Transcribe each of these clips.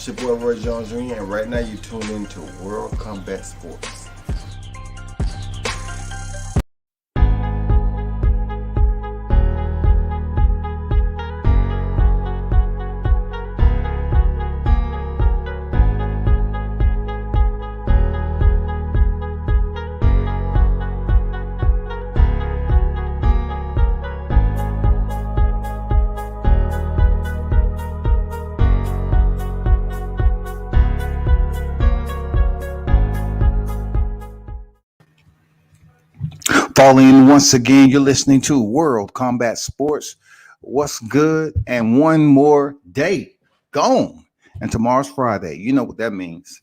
It's your boy Roy Jones Jr. and right now you tune into World Combat Sports. Falling in once again, you're listening to World Combat Sports. What's good? And one more day gone. And tomorrow's Friday. You know what that means.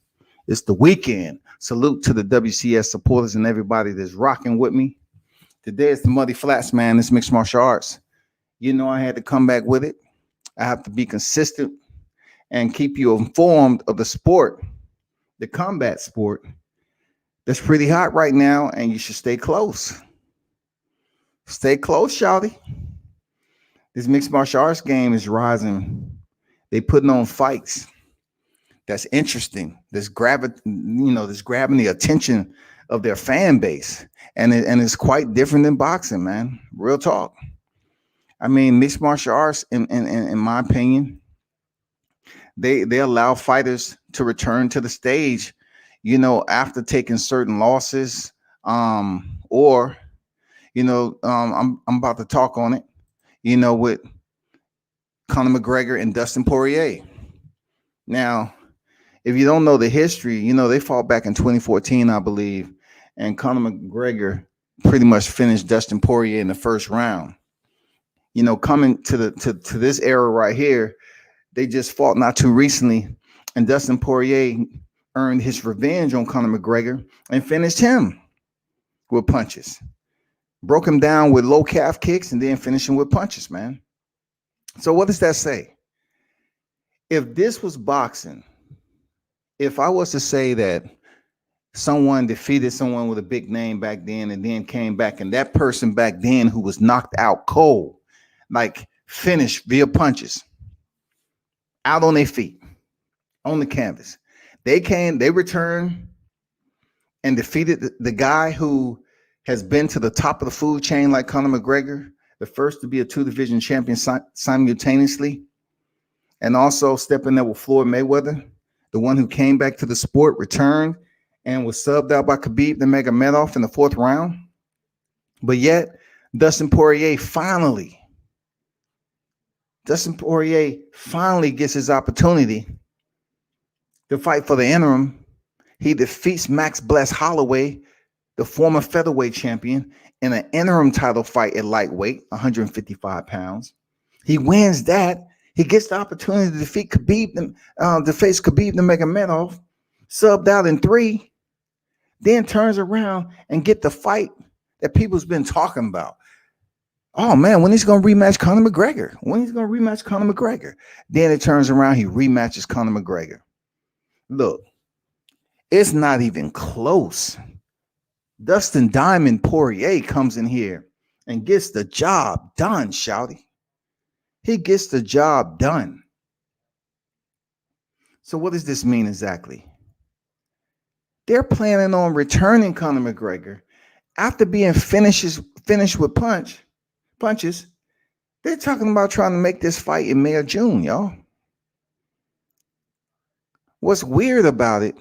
It's the weekend. Salute to the WCS supporters and everybody that's rocking with me. Today is the Muddy Flats, man. It's mixed martial arts. You know I had to come back with it. I have to be consistent and keep you informed of the sport, the combat sport. That's pretty hot right now, and you should stay close. Stay close, shawty. This mixed martial arts game is rising. They putting on fights that's interesting. That's grabbing the attention of their fan base, and it's quite different than boxing, man. Real talk. I mean, mixed martial arts, in my opinion, they allow fighters to return to the stage, after taking certain losses, or I'm about to talk on it, with Conor McGregor and Dustin Poirier. Now, if you don't know the history, they fought back in 2014, I believe, and Conor McGregor pretty much finished Dustin Poirier in the first round. Coming to this era right here, they just fought not too recently, and Dustin Poirier earned his revenge on Conor McGregor and finished him with punches. Broke him down with low calf kicks and then finished him with punches, man. So what does that say? If this was boxing, if I was to say that someone defeated someone with a big name back then and then came back, and that person back then who was knocked out cold, like finished via punches, out on their feet, on the canvas, they returned and defeated the guy who has been to the top of the food chain like Conor McGregor, the first to be a two-division champion simultaneously, and also stepping there with Floyd Mayweather, the one who came back to the sport, returned, and was subbed out by Khabib Nurmagomedov in the fourth round. But yet, Dustin Poirier finally gets his opportunity to fight for the interim. He defeats Max Bless Holloway, the former featherweight champion, in an interim title fight at lightweight, 155 pounds. He wins that. He gets the opportunity to defeat Khabib Nurmagomedov, subbed out in 3, then turns around and get the fight that people's been talking about. Oh, man, when he's going to rematch Conor McGregor? Then it turns around, he rematches Conor McGregor. Look, it's not even close. Dustin Diamond Poirier comes in here and gets the job done, shouty. He gets the job done. So what does this mean exactly? They're planning on returning Conor McGregor after being finished with punches. They're talking about trying to make this fight in May or June, y'all. What's weird about it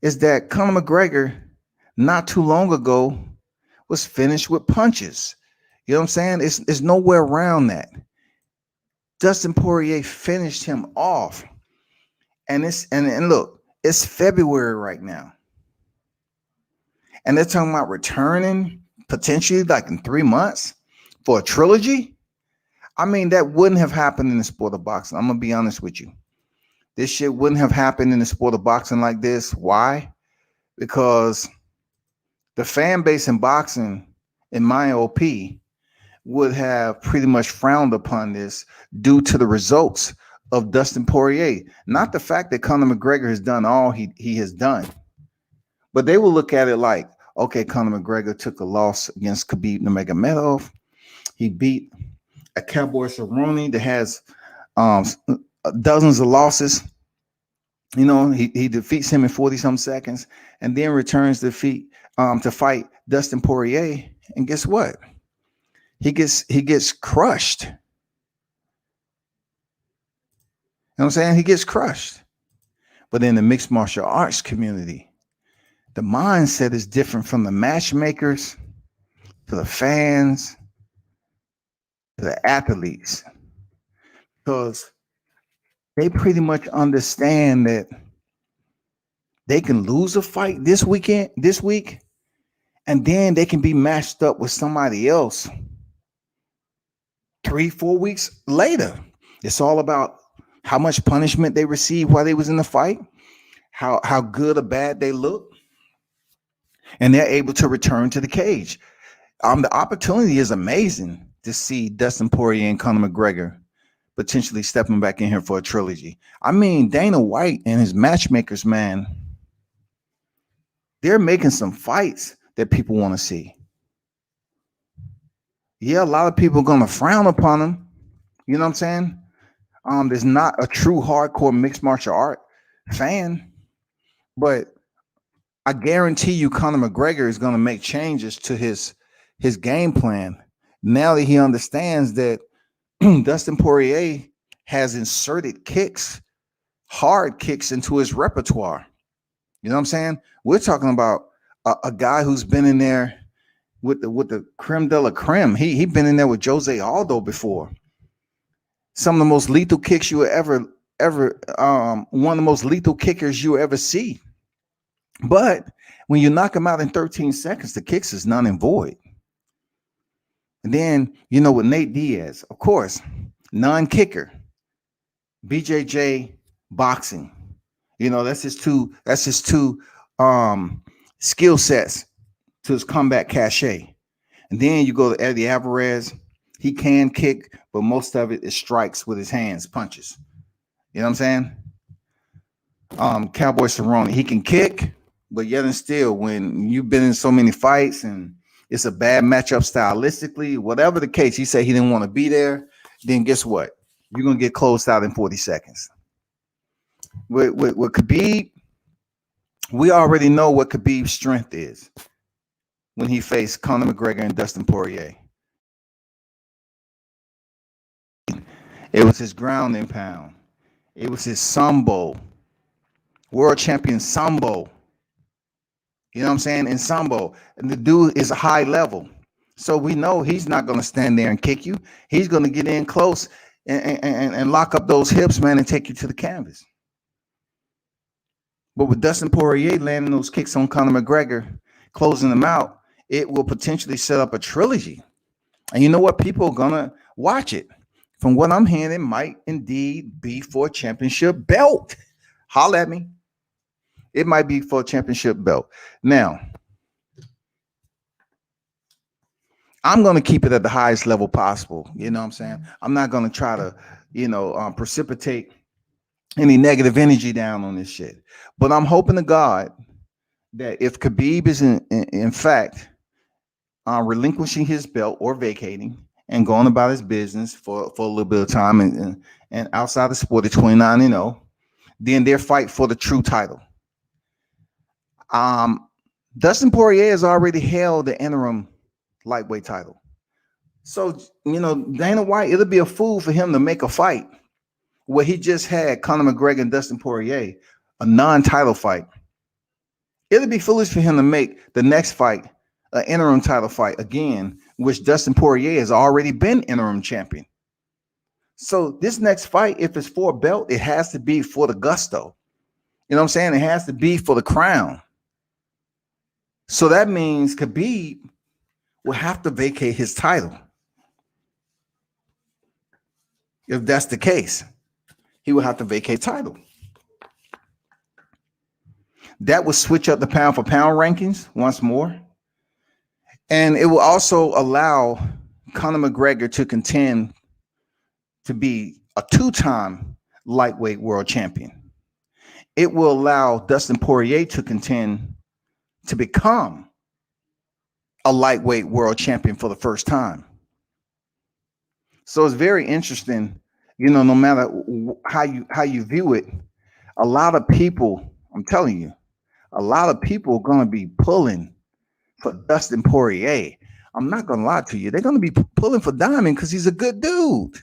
is that Conor McGregor not too long ago was finished with punches. You know what I'm saying? It's nowhere around that. Dustin Poirier finished him off. And look, it's February right now. And they're talking about returning potentially like in 3 months for a trilogy. I mean, that wouldn't have happened in the sport of boxing. I'm going to be honest with you. This shit wouldn't have happened in the sport of boxing like this. Why? Because the fan base in boxing, in my OP, would have pretty much frowned upon this due to the results of Dustin Poirier. Not the fact that Conor McGregor has done all he has done, but they will look at it like, okay, Conor McGregor took a loss against Khabib Nurmagomedov. He beat a Cowboy Cerrone that has dozens of losses. He defeats him in 40 some seconds and then returns defeat to fight Dustin Poirier. And guess what? He gets crushed. You know what I'm saying? He gets crushed. But in the mixed martial arts community, the mindset is different from the matchmakers to the fans to the athletes. Because they pretty much understand that they can lose a fight this week, and then they can be matched up with somebody else 3-4 weeks later. It's all about how much punishment they received while they was in the fight, how good or bad they look, and they're able to return to the cage. The opportunity is amazing to see Dustin Poirier and Conor McGregor potentially stepping back in here for a trilogy. I mean, Dana White and his matchmakers, man, they're making some fights that people want to see. Yeah, a lot of people are going to frown upon them. You know what I'm saying? There's not a true hardcore mixed martial art fan, but I guarantee you Conor McGregor is going to make changes to his game plan now that he understands that Dustin Poirier has inserted kicks, hard kicks into his repertoire. You know what I'm saying? We're talking about a guy who's been in there with the creme de la creme. He been in there with Jose Aldo before. Some of the most lethal kicks you ever one of the most lethal kickers you ever see. But when you knock him out in 13 seconds, the kicks is none and void. And then, with Nate Diaz, of course, non-kicker, BJJ boxing. That's his two skill sets to his combat cachet. And then you go to Eddie Alvarez. He can kick, but most of it is strikes with his hands, punches. You know what I'm saying? Cowboy Cerrone, he can kick, but yet and still, when you've been in so many fights and it's a bad matchup stylistically, whatever the case, he said he didn't want to be there, then guess what? You're going to get closed out in 40 seconds. With Khabib, we already know what Khabib's strength is when he faced Conor McGregor and Dustin Poirier. It was his ground and pound. It was his sambo, world champion sambo. You know what I'm saying? In sambo, and the dude is a high level. So we know he's not going to stand there and kick you. He's going to get in close and lock up those hips, man, and take you to the canvas. But with Dustin Poirier landing those kicks on Conor McGregor, closing them out, it will potentially set up a trilogy. And you know what? People are going to watch it. From what I'm hearing, it might indeed be for a championship belt. Holla at me. It might be for a championship belt. Now, I'm going to keep it at the highest level possible. You know what I'm saying? I'm not going to try to, precipitate any negative energy down on this shit. But I'm hoping to God that if Khabib is in fact relinquishing his belt or vacating and going about his business for a little bit of time and outside the sport at 29-0, then their fight for the true title. Dustin Poirier has already held the interim lightweight title. So, Dana White, it'll be a fool for him to make a fight where he just had Conor McGregor and Dustin Poirier, a non-title fight. It'll be foolish for him to make the next fight an interim title fight again, which Dustin Poirier has already been interim champion. So this next fight, if it's for a belt, it has to be for the gusto. You know what I'm saying? It has to be for the crown. So that means Khabib will have to vacate his title. If that's the case, he will have to vacate title. That will switch up the pound for pound rankings once more. And it will also allow Conor McGregor to contend to be a two-time lightweight world champion. It will allow Dustin Poirier to contend to become a lightweight world champion for the first time. So it's very interesting, no matter how you view it. A lot of people, I'm telling you, a lot of people are going to be pulling for Dustin Poirier. I'm not going to lie to you. They're going to be pulling for Diamond because he's a good dude.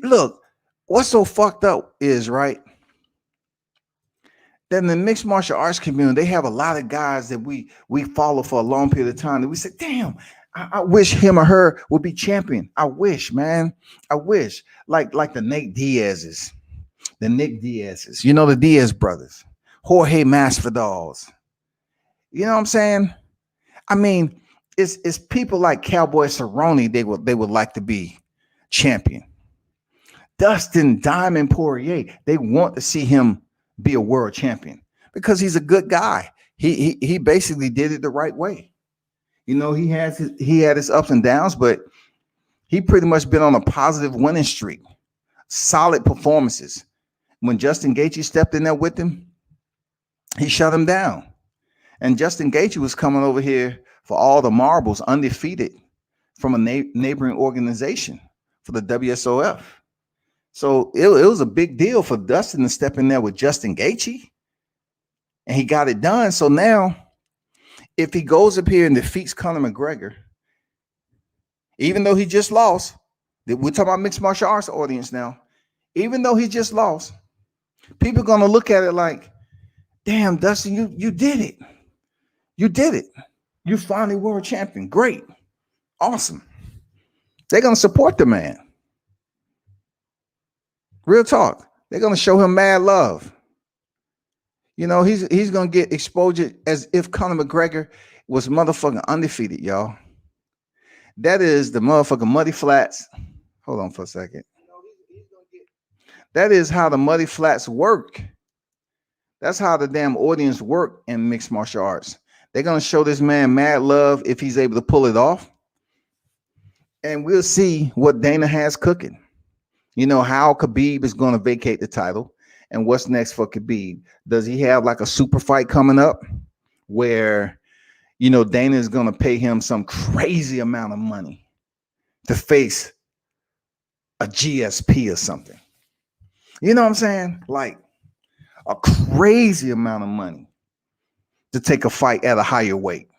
Look, what's so fucked up is, right, that in the mixed martial arts community, they have a lot of guys that we follow for a long period of time. That we say, damn, I wish him or her would be champion. I wish, man. I wish. Like the Nate Diaz's, the Nick Diaz's, the Diaz brothers, Jorge Masvidal's. You know what I'm saying? I mean, it's people like Cowboy Cerrone, they would like to be champion. Dustin Diamond Poirier, they want to see him be a world champion because he's a good guy. He basically did it the right way. He had his ups and downs, but he pretty much been on a positive winning streak, solid performances. When Justin Gaethje stepped in there with him, he shut him down. And Justin Gaethje was coming over here for all the marbles, undefeated, from a neighboring organization for the WSOF. So it was a big deal for Dustin to step in there with Justin Gaethje, and he got it done. So now, if he goes up here and defeats Conor McGregor, even though he just lost, we're talking about mixed martial arts audience now, even though he just lost, people are going to look at it like, damn, Dustin, you did it. You did it. You finally world champion. Great. Awesome. They're going to support the man. Real talk. They're going to show him mad love. He's going to get exposure as if Conor McGregor was motherfucking undefeated, y'all. That is the motherfucking Muddy Flats. Hold on for a second. That is how the Muddy Flats work. That's how the damn audience work in mixed martial arts. They're going to show this man mad love if he's able to pull it off. And we'll see what Dana has cooking. How Khabib is going to vacate the title and what's next for Khabib. Does he have like a super fight coming up where, Dana is going to pay him some crazy amount of money to face a GSP or something? You know what I'm saying? Like a crazy amount of money to take a fight at a higher weight.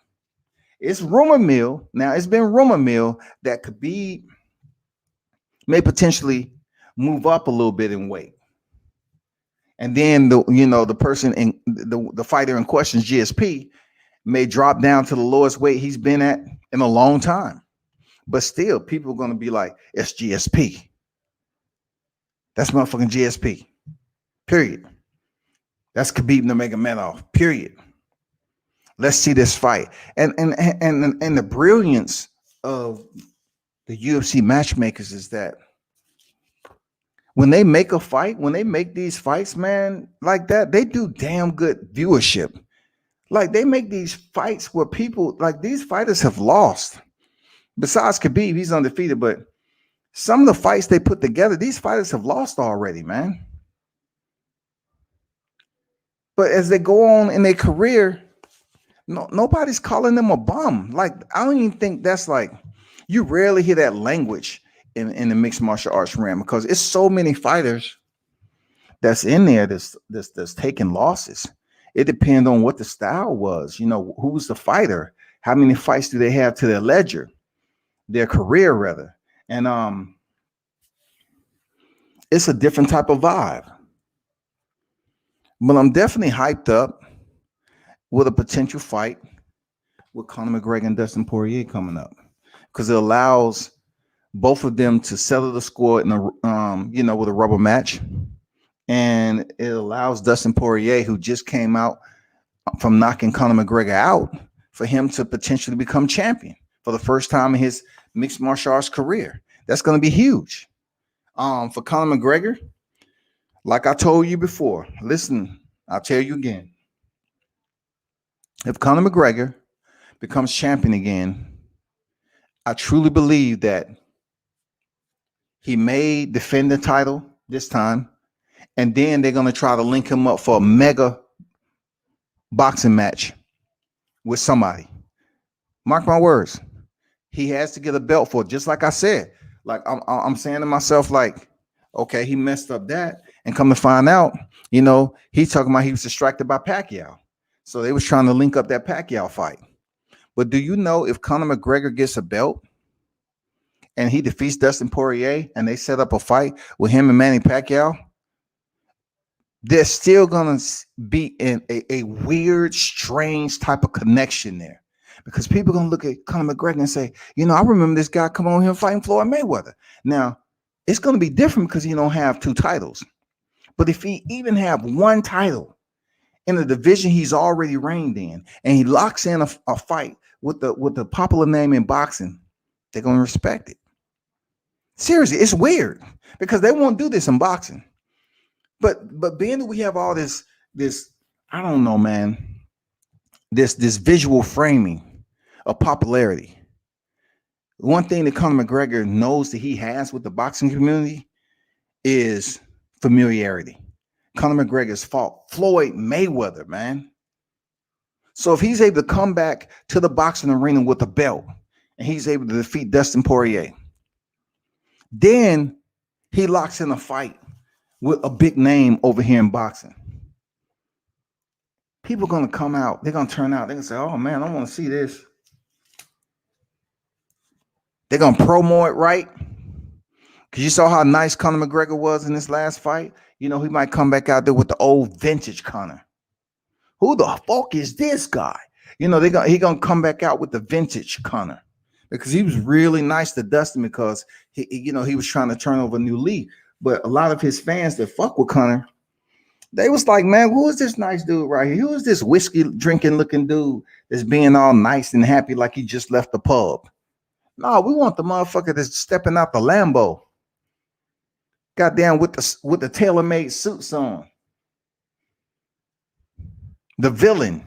It's rumor mill. Now, it's been rumor mill that Khabib may potentially move up a little bit in weight. And then the person in the fighter in question, GSP, may drop down to the lowest weight he's been at in a long time. But still, people are going to be like, it's GSP. That's motherfucking GSP. Period. That's Khabib Nurmagomedov. Period. Let's see this fight. And the brilliance of the UFC matchmakers is that when they make a fight, when they make these fights, man, like that, they do damn good viewership. Like they make these fights where people, like these fighters have lost. Besides Khabib, he's undefeated, but some of the fights they put together, these fighters have lost already, man. But as they go on in their career, nobody's calling them a bum. Like, I don't even think that's like, you rarely hear that language in the mixed martial arts realm because it's so many fighters that's in there that's taking losses. It depends on what the style was. Who's the fighter? How many fights do they have to their ledger, their career rather? And it's a different type of vibe. But I'm definitely hyped up with a potential fight with Conor McGregor and Dustin Poirier coming up because it allows both of them to settle the score in a with a rubber match, and it allows Dustin Poirier, who just came out from knocking Conor McGregor out, for him to potentially become champion for the first time in his mixed martial arts career. That's going to be huge. For Conor McGregor, like I told you before, listen, I'll tell you again. If Conor McGregor becomes champion again, I truly believe that he may defend the title this time, and then they're going to try to link him up for a mega boxing match with somebody. Mark my words. He has to get a belt for it. Just like I said, like I'm saying to myself, like, okay, he messed up that, And come to find out, he's talking about he was distracted by Pacquiao. So they was trying to link up that Pacquiao fight. But do you know if Conor McGregor gets a belt and he defeats Dustin Poirier and they set up a fight with him and Manny Pacquiao, there's still going to be a weird, strange type of connection there. Because people are going to look at Conor McGregor and say, I remember this guy coming on here fighting Floyd Mayweather. Now, it's going to be different because he don't have 2 titles. But if he even have 1 title in the division he's already reigned in, and he locks in a fight with the popular name in boxing, they're going to respect it. Seriously, it's weird because they won't do this in boxing. But being that we have all this I don't know, man, this visual framing of popularity. One thing that Conor McGregor knows that he has with the boxing community is familiarity. Conor McGregor's fought Floyd Mayweather, man. So if he's able to come back to the boxing arena with a belt and he's able to defeat Dustin Poirier, then he locks in a fight with a big name over here in boxing. People are going to come out. They're going to turn out. They're going to say, oh, man, I want to see this. They're going to promo it right. Because you saw how nice Conor McGregor was in this last fight. He might come back out there with the old vintage Conor. Who the fuck is this guy? He going to come back out with the vintage Conor. Because he was really nice to Dustin because, he was trying to turn over a new leaf. But a lot of his fans that fuck with Conor, they was like, man, who is this nice dude right here? Who is this whiskey drinking looking dude that's being all nice and happy like he just left the pub? No, we want the motherfucker that's stepping out the Lambo. Goddamn with the tailor-made suits on. The villain.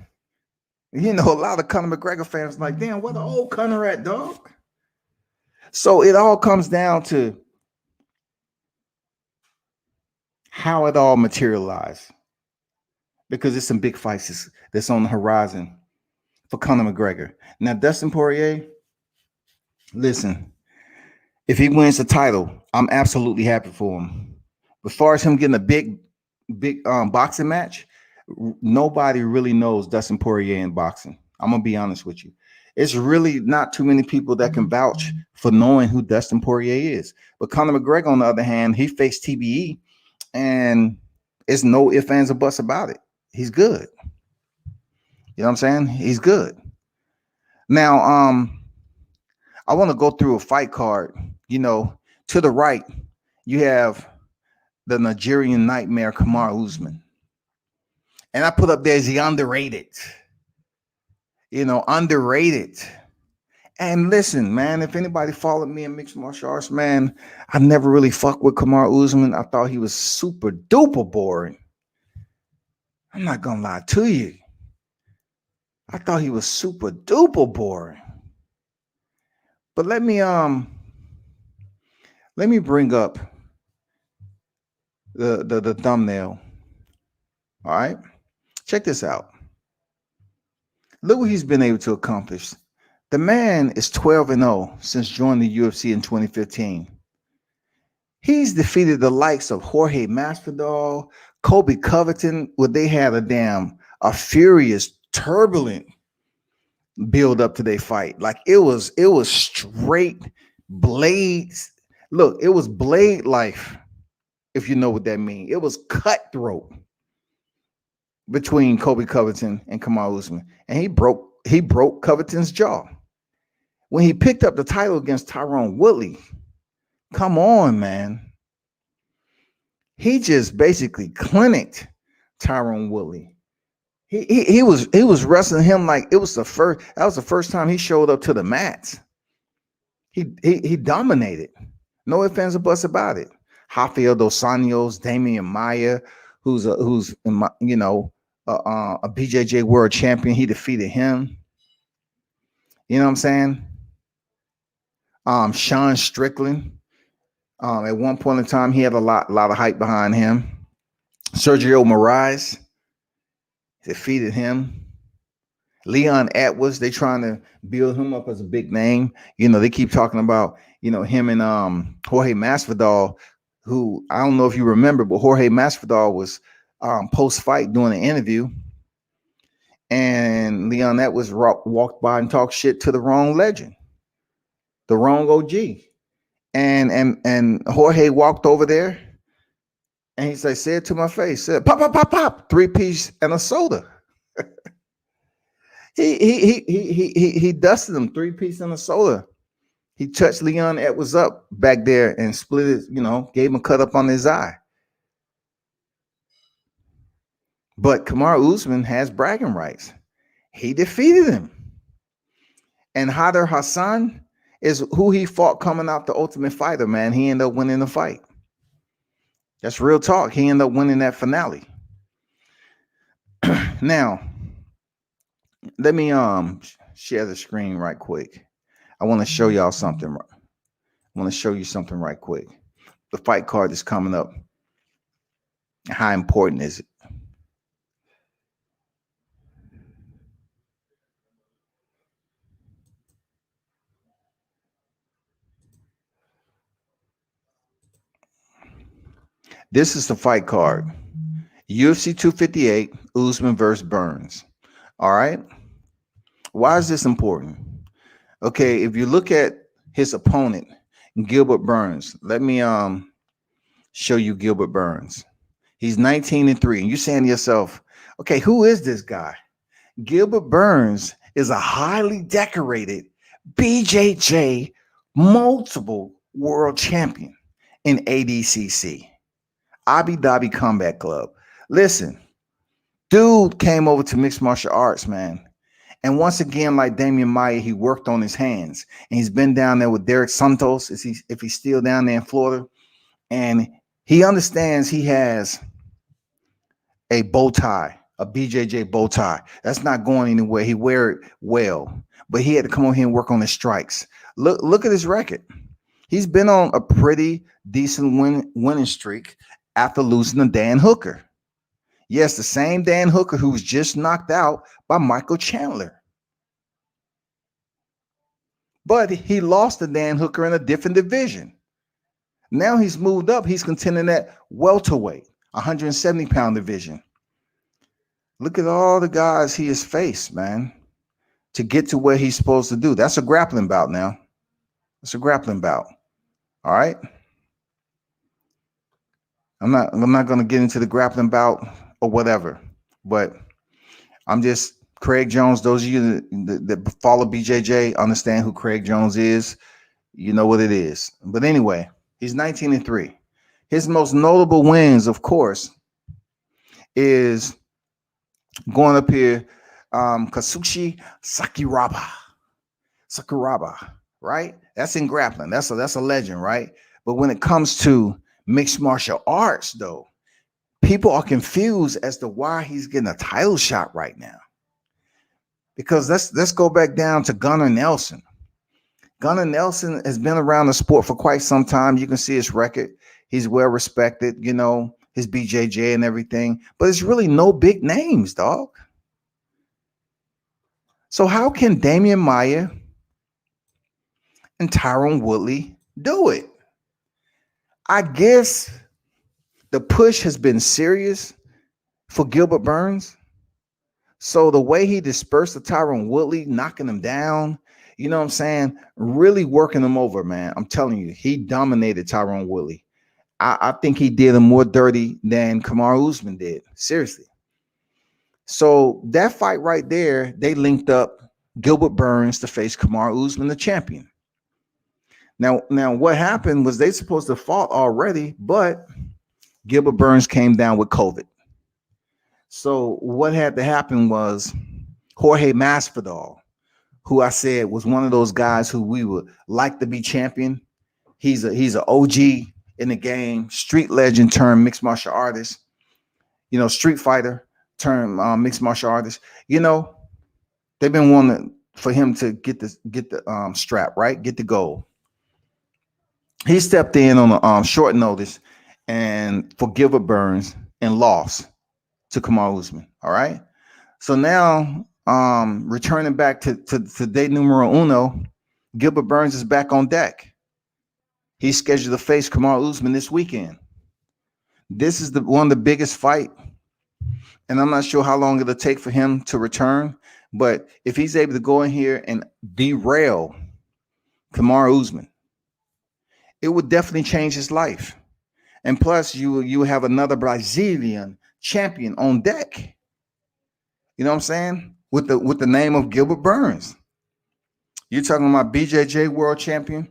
A lot of Conor McGregor fans like, damn, where the old Conor at, dog? So it all comes down to how it all materialized. Because there's some big fights that's on the horizon for Conor McGregor. Now, Dustin Poirier, listen, if he wins the title, I'm absolutely happy for him. As far as him getting a big boxing match, nobody really knows Dustin Poirier in boxing. I'm going to be honest with you. It's really not too many people that can vouch for knowing who Dustin Poirier is. But Conor McGregor, on the other hand, he faced TBE, and it's no ifs, ands, or buts about it. He's good. You know what I'm saying? He's good. Now, I want to go through a fight card. To the right, you have the Nigerian nightmare, Kamaru Usman. And I put up there is he underrated. Underrated. And listen, man, if anybody followed me in mixed martial arts, man, I never really fucked with Kamaru Usman. I thought he was super duper boring. I'm not gonna lie to you. I thought he was super duper boring. But let me bring up the thumbnail. All right. Check this out. Look what he's been able to accomplish. The man is 12-0 since joining the UFC in 2015. He's defeated the likes of Jorge Masvidal, Colby Covington, where they had a furious, turbulent build up to their fight. Like it was straight blades. Look, it was blade life, if you know what that means. It was cutthroat between Colby Covington and Kamaru Usman, and he broke Covington's jaw. When he picked up the title against Tyron Woodley, come on, man. He just basically clinicked Tyron Woodley. He was wrestling him like that was the first time he showed up to the mats. He dominated. No ifs, ands, or buts about it. Rafael dos Anjos, Damian Maia, who's a BJJ world champion. He defeated him. You know what I'm saying? Sean Strickland. At one point in time, he had a lot of hype behind him. Sergio Moraes defeated him. Leon Edwards, they trying to build him up as a big name. They keep talking about, him and Jorge Masvidal who I don't know if you remember, but Jorge Masvidal was post-fight doing an interview, and Leon Edwards walked by and talked shit to the wrong legend, the wrong OG. And Jorge walked over there and he said to my face, said, pop, pop, pop, pop, 3-piece and a soda. He dusted him, 3-piece and a soda. He touched Leon Edwards up back there and split it, gave him a cut up on his eye. But Kamaru Usman has bragging rights. He defeated him. And Hader Hassan is who he fought coming out the Ultimate Fighter, man. He ended up winning the fight. That's real talk. He ended up winning that finale. Now, let me share the screen right quick. I want to show y'all something. I want to show you something right quick. The fight card is coming up. How important is it? This is the fight card. UFC 258, Usman versus Burns. All right. Why is this important? Okay, if you look at his opponent, Gilbert Burns, let me show you Gilbert Burns. He's 19-3, and you're saying to yourself, okay, who is this guy? Gilbert Burns is a highly decorated BJJ multiple world champion in ADCC, Abu Dhabi Combat Club. Listen, dude came over to mixed martial arts, man. And once again, like Damian Maia, he worked on his hands. And he's been down there with Derek Santos, if he's still down there in Florida. And he understands he has a bow tie, a BJJ bow tie. That's not going anywhere. He wear it well. But he had to come over here and work on his strikes. Look at his record. He's been on a pretty decent winning streak after losing to Dan Hooker. Yes, the same Dan Hooker who was just knocked out by Michael Chandler. But he lost to Dan Hooker in a different division. Now he's moved up. He's contending at welterweight, 170-pound division. Look at all the guys he has faced, man, to get to where he's supposed to do. That's a grappling bout now. It's a grappling bout. All right. I'm not going to get into the grappling bout or whatever, but I'm just Craig Jones. Those of you that follow BJJ understand who Craig Jones is. You know what it is. But anyway, he's 19-3. His most notable wins, of course, is going up here, Kazushi Sakuraba, right? That's in grappling. That's a legend, right? But when it comes to mixed martial arts, though, people are confused as to why he's getting a title shot right now. Because let's go back down to Gunnar Nelson. Gunnar Nelson has been around the sport for quite some time. You can see his record. He's well respected, his BJJ and everything. But it's really no big names, dog. So how can Damian Maia and Tyron Woodley do it? I guess the push has been serious for Gilbert Burns. So the way he dispersed the Tyron Woodley, knocking him down, you know what I'm saying? Really working him over, man. I'm telling you, he dominated Tyron Woodley. I think he did him more dirty than Kamaru Usman did. Seriously. So that fight right there, they linked up Gilbert Burns to face Kamaru Usman, the champion. Now what happened was they supposed to fought already, but Gilbert Burns came down with COVID. So what had to happen was Jorge Masvidal, who I said was one of those guys who we would like to be champion. He's an OG in the game, street legend turned mixed martial artist, street fighter turned mixed martial artist. They've been wanting for him to get the strap, right? Get the gold. He stepped in on a short notice and for Gilbert Burns and lost to Kamaru Usman. All right. So now returning back to day numero uno, Gilbert Burns is back on deck. He's scheduled to face Kamaru Usman this weekend. This is one of the biggest fight, and I'm not sure how long it'll take for him to return. But if he's able to go in here and derail Kamaru Usman, it would definitely change his life. And plus, you have another Brazilian champion on deck. You know what I'm saying? With the name of Gilbert Burns. You're talking about BJJ world champion,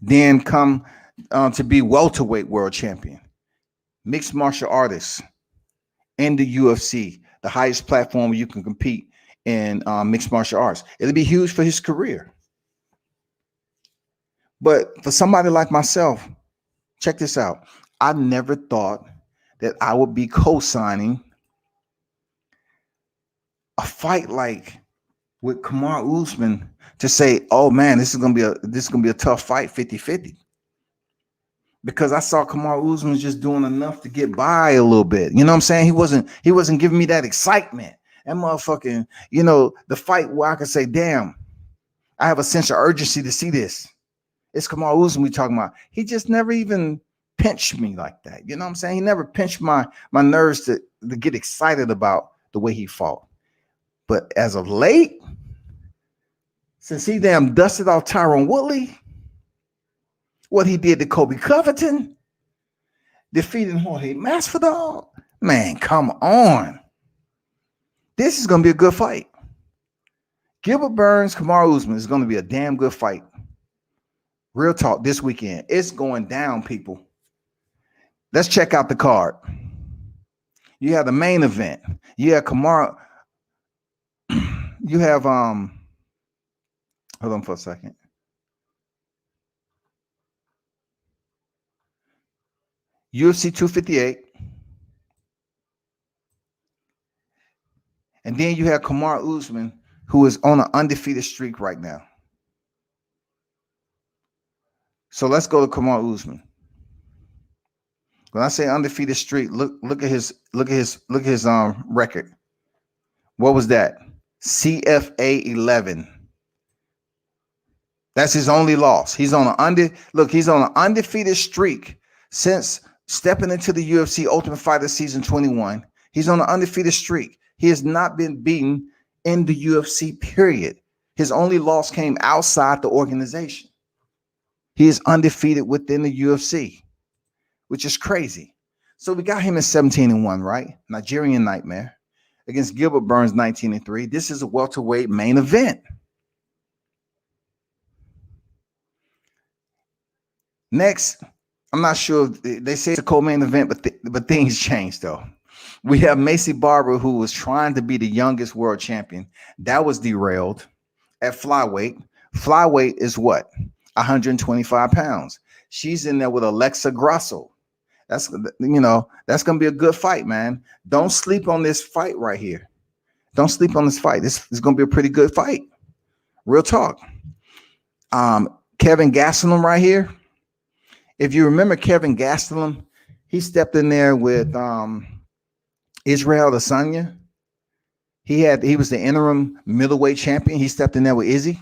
then come to be welterweight world champion, mixed martial artist in the UFC, the highest platform where you can compete in mixed martial arts. It'll be huge for his career. But for somebody like myself, check this out. I never thought that I would be co-signing a fight like with Kamaru Usman to say, oh man, this is gonna be a tough fight, 50-50. Because I saw Kamaru Usman just doing enough to get by a little bit. You know what I'm saying? He wasn't giving me that excitement. That motherfucking, the fight where I could say, damn, I have a sense of urgency to see this. It's Kamaru Usman we talking about. He just never even pinched me like that. You know what I'm saying? He never pinched my nerves to get excited about the way he fought. But as of late, since he damn dusted off Tyron Woodley, what he did to Kobe Covington, defeating Jorge Masvidal, man, come on. This is going to be a good fight. Gilbert Burns, Kamaru Usman is going to be a damn good fight. Real talk this weekend. It's going down, people. Let's check out the card. You have the main event. You have Kamaru. You have hold on for a second. UFC 258. And then you have Kamaru Usman, who is on an undefeated streak right now. So let's go to Kamaru Usman. When I say undefeated streak, look at his record. What was that? CFA 11. That's his only loss. He's on an undefeated streak since stepping into the UFC Ultimate Fighter Season 21. He's on an undefeated streak. He has not been beaten in the UFC, period. His only loss came outside the organization. He is undefeated within the UFC, which is crazy. So we got him at 17-1, right? Nigerian Nightmare against Gilbert Burns, 19-3. This is a welterweight main event. Next, I'm not sure. They say it's a co-main event, but things changed, though. We have Macy Barber, who was trying to be the youngest world champion. That was derailed at flyweight. Flyweight is what? 125 pounds. She's in there with Alexa Grasso. That's going to be a good fight, man. Don't sleep on this fight right here. Don't sleep on this fight. This is going to be a pretty good fight. Real talk. Kevin Gastelum right here. If you remember Kevin Gastelum, he stepped in there with Israel Adesanya. He was the interim middleweight champion. He stepped in there with Izzy,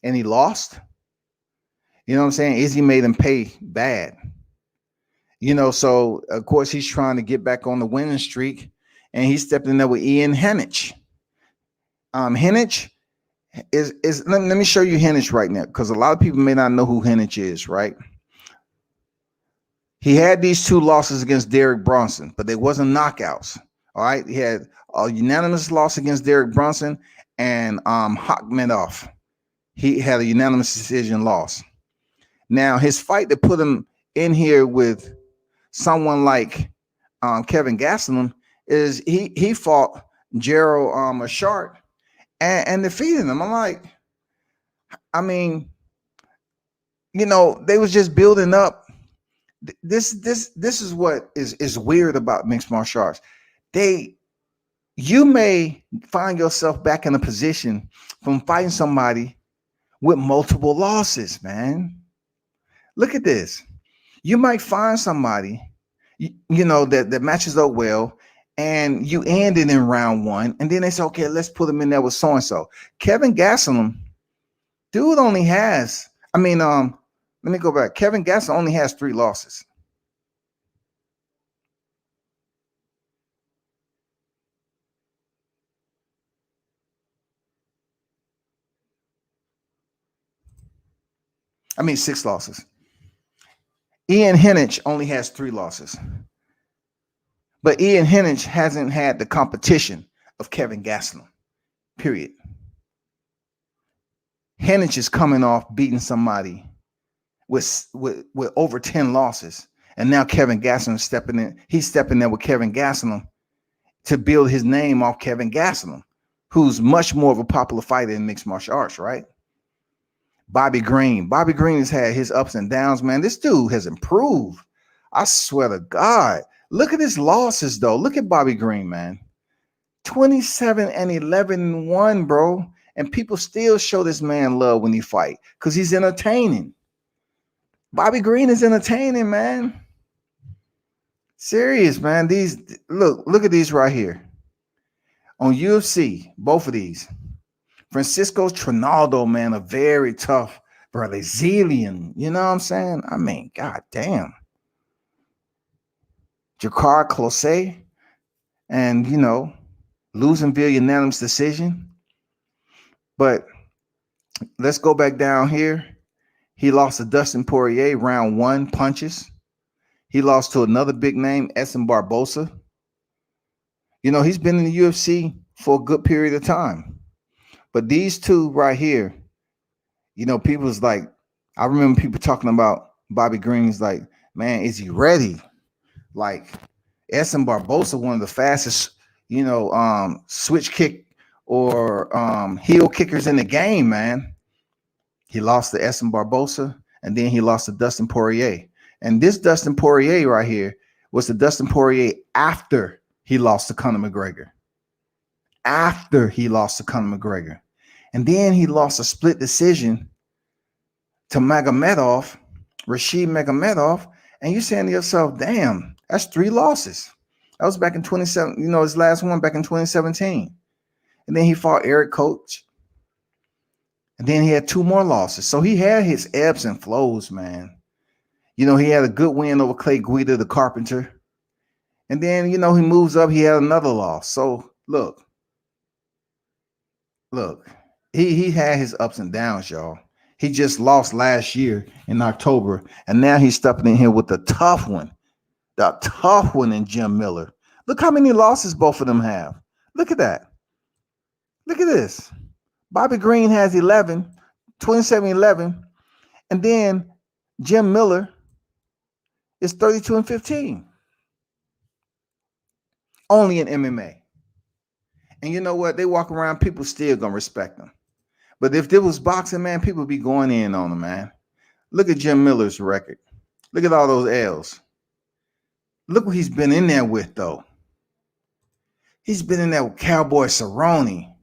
and he lost. You know what I'm saying? Izzy made him pay bad. So of course he's trying to get back on the winning streak, and he stepped in there with Ian Heinisch. Heinisch is let me show you Heinisch right now, because a lot of people may not know who Heinisch is, right? He had these two losses against Derek Brunson, but they wasn't knockouts. All right. He had a unanimous loss against Derek Brunson and Hakhmedov. He had a unanimous decision loss. Now, his fight that put him in here with someone like Kevin Gastelum is he fought Gerald Machart and defeated him. I'm like, they was just building up. This is what is weird about mixed martial arts. You may find yourself back in a position from fighting somebody with multiple losses, man. Look at this. You might find somebody, that matches up well, and you end it in round one, and then they say, okay, let's put him in there with so-and-so. Kevin Gastelum, dude only has, Let me go back. Kevin Gastelum only has 3 losses. I mean, 6 losses. Ian Heinisch only has 3 losses. But Ian Heinisch hasn't had the competition of Kevin Gastelum, period. Heinisch is coming off beating somebody with over 10 losses. And now Kevin Gastelum is stepping in. He's stepping there with Kevin Gastelum to build his name off Kevin Gastelum, who's much more of a popular fighter in mixed martial arts, right? Bobby Green. Bobby Green has had his ups and downs, man. This dude has improved. I swear to God. Look at his losses, though. Look at Bobby Green, man. 27 and 11 and 1, bro. And people still show this man love when he fight because he's entertaining. Bobby Green is entertaining, man. Serious, man. These look at these right here. On UFC, both of these. Francisco Trinaldo, man, a very tough Brazilian. You know what I'm saying? I mean, god damn. Jakar Close, and losing via unanimous decision. But let's go back down here. He lost to Dustin Poirier, round 1, punches. He lost to another big name, Edson Barbosa. He's been in the UFC for a good period of time. But these two right here, people's like, I remember people talking about Bobby Green's like, man, is he ready? Like, Edson Barbosa, one of the fastest, switch kick or heel kickers in the game, man. He lost to Edson Barbosa, and then he lost to Dustin Poirier. And this Dustin Poirier right here was the Dustin Poirier after he lost to Conor McGregor. After he lost to Conor McGregor. And then he lost a split decision to Rashid Magomedov. And you're saying to yourself, damn, that's 3 losses. That was back in 27, his last one back in 2017. And then he fought Eric Coach. And then he had 2 more losses. So he had his ebbs and flows, man. He had a good win over Clay Guida, the Carpenter. And then, he moves up. He had another loss. So, look, he had his ups and downs, y'all. He just lost last year in October. And now he's stepping in here with the tough one in Jim Miller. Look how many losses both of them have. Look at that. Look at this. Bobby Green has 11, 27-11. And then Jim Miller is 32-15. Only in MMA. And you know what? They walk around, people still gonna respect them. But if there was boxing, man, people would be going in on them, man. Look at Jim Miller's record. Look at all those L's. Look what he's been in there with, though. He's been in there with Cowboy Cerrone,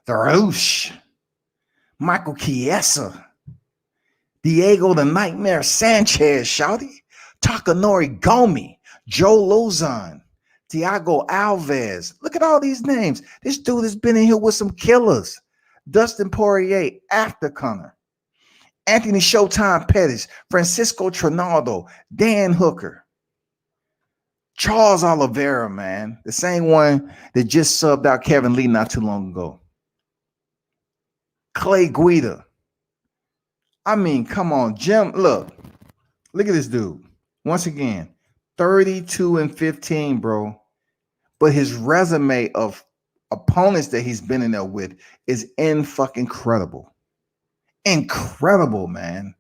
the Roosh, Michael Chiesa, Diego the Nightmare Sanchez, shouty, Takanori Gomi, Joe Lozon, Thiago Alves. Look at all these names. This dude has been in here with some killers. Dustin Poirier after Conor, Anthony Showtime Pettis, Francisco Trinaldo, Dan Hooker, Charles Oliveira, man, the same one that just subbed out Kevin Lee not too long ago. Clay Guida. I mean, come on, Jim. Look at this dude. Once again, 32-15, bro. But his resume of opponents that he's been in there with is incredible. Incredible, man.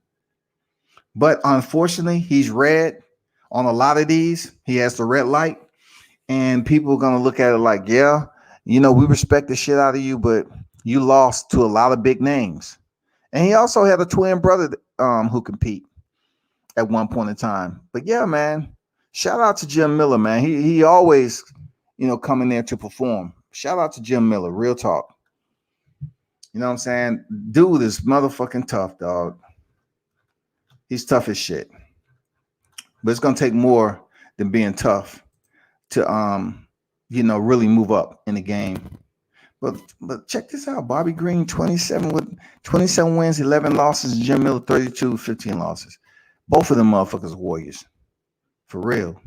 But unfortunately, he's red on a lot of these. He has the red light. And people are going to look at it like, yeah, we respect the shit out of you, but you lost to a lot of big names. And he also had a twin brother who compete at one point in time. But yeah, man, shout out to Jim Miller, man. He always, coming there to perform. Shout out to Jim Miller, real talk. You know what I'm saying? Dude is motherfucking tough, dog. He's tough as shit. But it's going to take more than being tough to, really move up in the game. But check this out. Bobby Green, 27 wins, 11 losses. Jim Miller, 32, 15 losses. Both of them motherfuckers warriors. For real.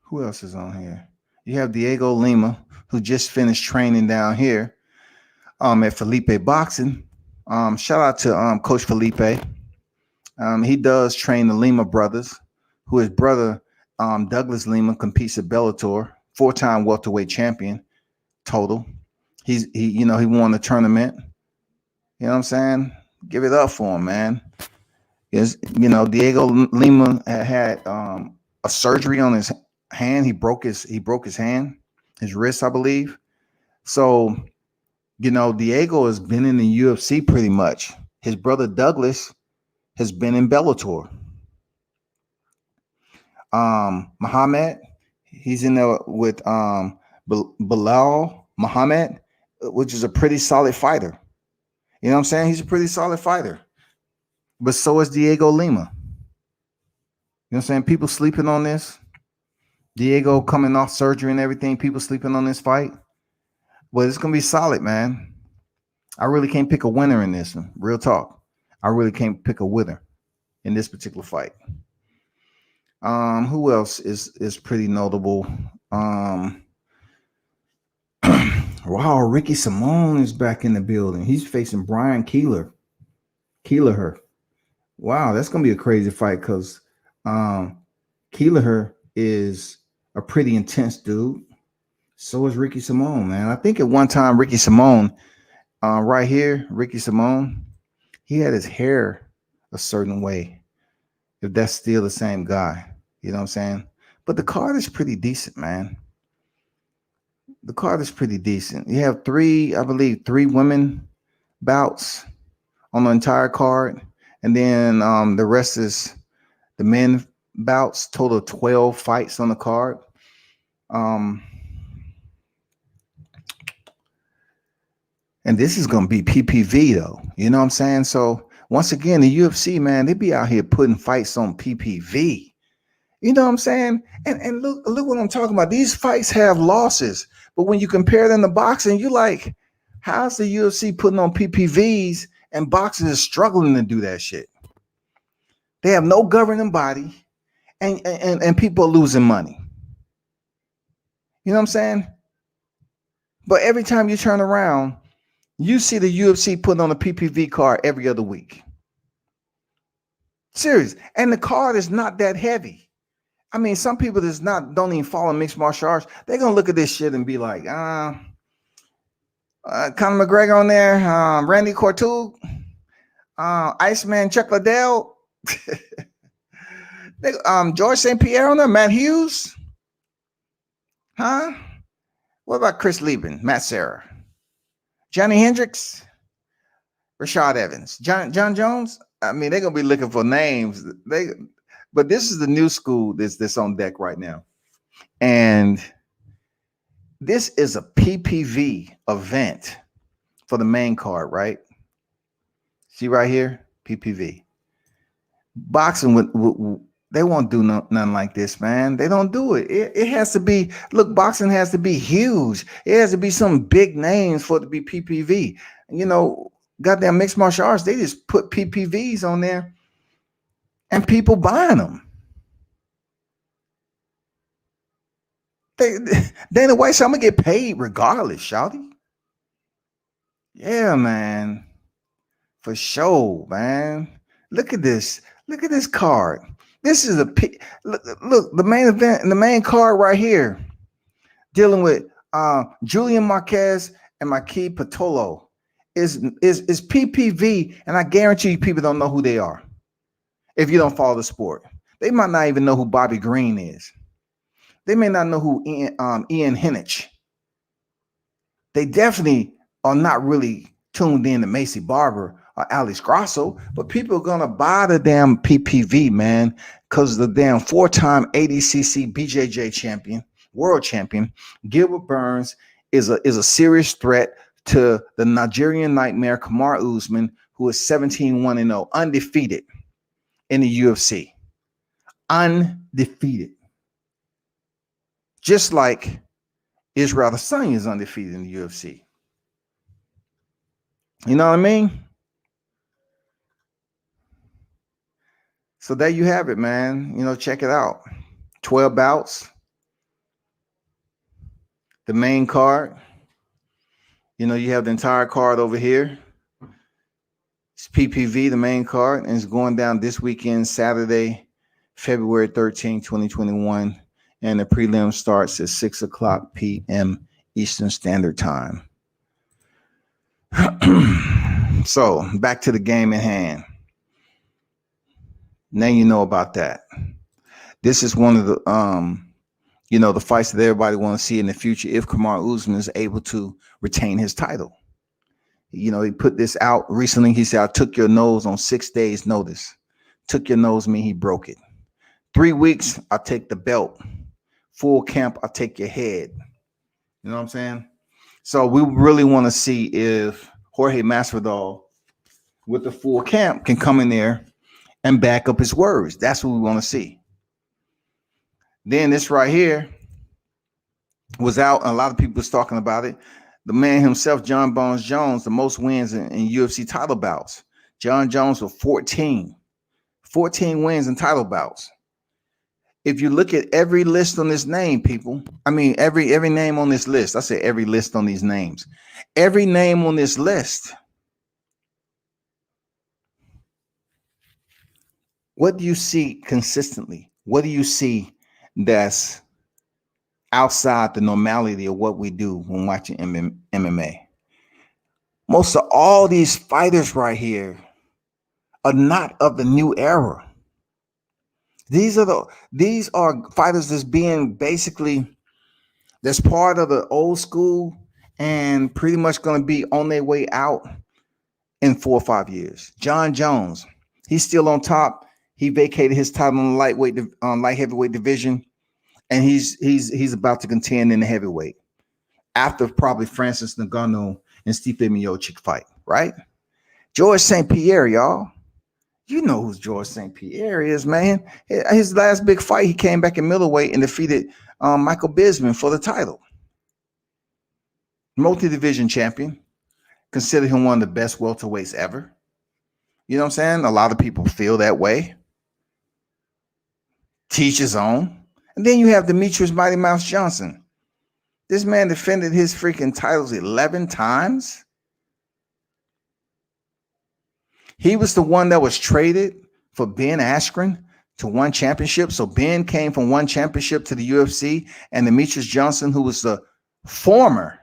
Who else is on here? You have Diego Lima, who just finished training down here at Felipe Boxing. Shout out to Coach Felipe. He does train the Lima brothers, who his brother Douglas Lima competes at Bellator, 4-time welterweight champion total. He won the tournament. You know what I'm saying? Give it up for him, man. Diego Lima had a surgery on his hand. He broke his hand, his wrist, I believe. So, Diego has been in the UFC pretty much. His brother Douglas has been in Bellator. Muhammad, he's in there with Bilal Muhammad, which is a pretty solid fighter. You know what I'm saying? He's a pretty solid fighter. But so is Diego Lima. You know what I'm saying? People sleeping on this. Diego coming off surgery and everything. People sleeping on this fight. But it's going to be solid, man. I really can't pick a winner in this one. Real talk. I really can't pick a winner in this particular fight. Who else is pretty notable? Wow, Ricky Simone is back in the building. He's facing Brian Keeler. Wow, that's gonna be a crazy fight because Keeler is a pretty intense dude. So is Ricky Simone, man. I think at one time Ricky Simone, right here, Ricky Simone, he had his hair a certain way. If that's still the same guy, you know what I'm saying? But the card is pretty decent, man. The card is pretty decent. You have three women bouts on the entire card. And then the rest is the men bouts, total 12 fights on the card. And this is going to be PPV, though. You know what I'm saying? So, once again, the UFC, man, they be out here putting fights on PPV. You know what I'm saying? And look what I'm talking about. These fights have losses. But when you compare them to boxing, you're like, how's the UFC putting on PPVs and boxing is struggling to do that shit? They have no governing body and people are losing money. You know what I'm saying? But every time you turn around, you see the UFC putting on a PPV card every other week. Serious. And the card is not that heavy. I mean, some people don't even follow mixed martial arts. They're going to look at this shit and be like, Conor McGregor on there, Randy Couture, Iceman Chuck Liddell, George St. Pierre on there, Matt Hughes. Huh? What about Chris Lieben, Matt Serra, Johnny Hendricks, Rashad Evans, John Jones? I mean, they're going to be looking for names. But this is the new school that's on deck right now. And this is a PPV event for the main card, right? See right here, PPV. Boxing, they won't do nothing like this, man. They don't do it. It has to be, look, boxing has to be huge. It has to be some big names for it to be PPV. You know, goddamn mixed martial arts, they just put PPVs on there and people buying them. Dana White said, I'm gonna get paid regardless, shawty. Yeah, man. For sure, man. Look at this. Look at this card. This is look, the main event and the main card right here, dealing with Julian Marquez and Maki Patolo is PPV, and I guarantee you people don't know who they are if you don't follow the sport. They might not even know who Bobby Green is. They may not know who Ian Heinisch. They definitely are not really tuned in to Macy Barber or Alex Grasso, but people are gonna buy the damn PPV, man, because the damn 4-time ADCC BJJ champion, world champion, Gilbert Burns is a serious threat to the Nigerian nightmare Kamaru Usman, who is 17-1-0, undefeated in the UFC, undefeated. Just like Israel Adesanya is undefeated in the UFC. You know what I mean? So there you have it, man. Check it out. 12 bouts, the main card. You have the entire card over here. It's PPV, the main card, and it's going down this weekend, Saturday, February 13, 2021. And the prelim starts at 6 o'clock p.m. Eastern Standard Time. So back to the game at hand. Now you know about that. This is one of the the fights that everybody want to see in the future if Kamaru Usman is able to retain his title. He put this out recently. He said, I took your nose on 6 days notice. Took your nose mean he broke it. 3 weeks, I'll take the belt. Full camp, I'll take your head. You know what I'm saying? So we really want to see if Jorge Masvidal with the full camp can come in there and back up his words. That's what we want to see. Then this right here was out. A lot of people was talking about it. The man himself, John Bones Jones, the most wins in UFC title bouts. John Jones with 14 wins in title bouts. If you look at every list on this name, people, every name on this list, I say every list on these names, every name on this list, what do you see consistently? What do you see that's outside the normality of what we do when watching MMA? Most of all these fighters right here are not of the new era. These are fighters that's being that's part of the old school and pretty much going to be on their way out in 4 or 5 years. John Jones, he's still on top. He vacated his title in the light heavyweight division, and he's about to contend in the heavyweight after probably Francis Ngannou and Stipe Miocic fight, right? George St. Pierre, y'all. You know who George St. Pierre is, man. His last big fight, he came back in middleweight and defeated Michael Bisping for the title. Multi-division champion. Consider him one of the best welterweights ever. You know what I'm saying? A lot of people feel that way. Teach his own. And then you have Demetrius Mighty Mouse Johnson. This man defended his freaking titles 11 times. He was the one that was traded for Ben Askren to one championship. So Ben came from one championship to the UFC, and Demetrius Johnson, who was the former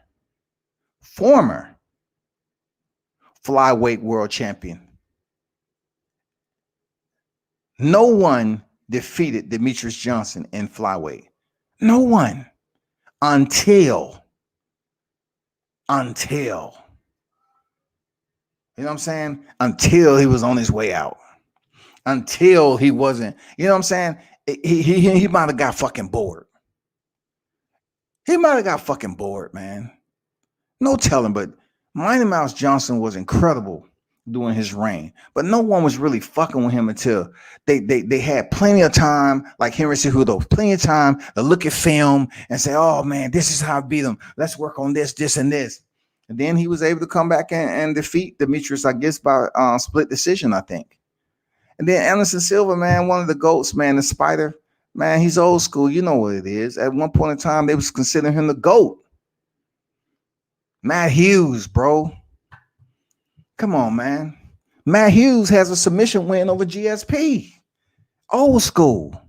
flyweight world champion. No one defeated Demetrius Johnson in flyweight. No one until you know what I'm saying? Until he was on his way out. Until he wasn't, you know what I'm saying? He might have got fucking bored. He might have got fucking bored, man. No telling, but Mighty Mouse Johnson was incredible during his reign. But no one was really fucking with him until they had plenty of time, like Henry Cejudo, plenty of time to look at film and say, oh man, this is how I beat him. Let's work on this, and this. And then he was able to come back and defeat Demetrius, I guess, by split decision, I think. And then Anderson Silva, man, one of the GOATs, man, the Spider, man, he's old school. You know what it is. At one point in time, they was considering him the GOAT. Matt Hughes, bro. Come on, man. Matt Hughes has a submission win over GSP. Old school.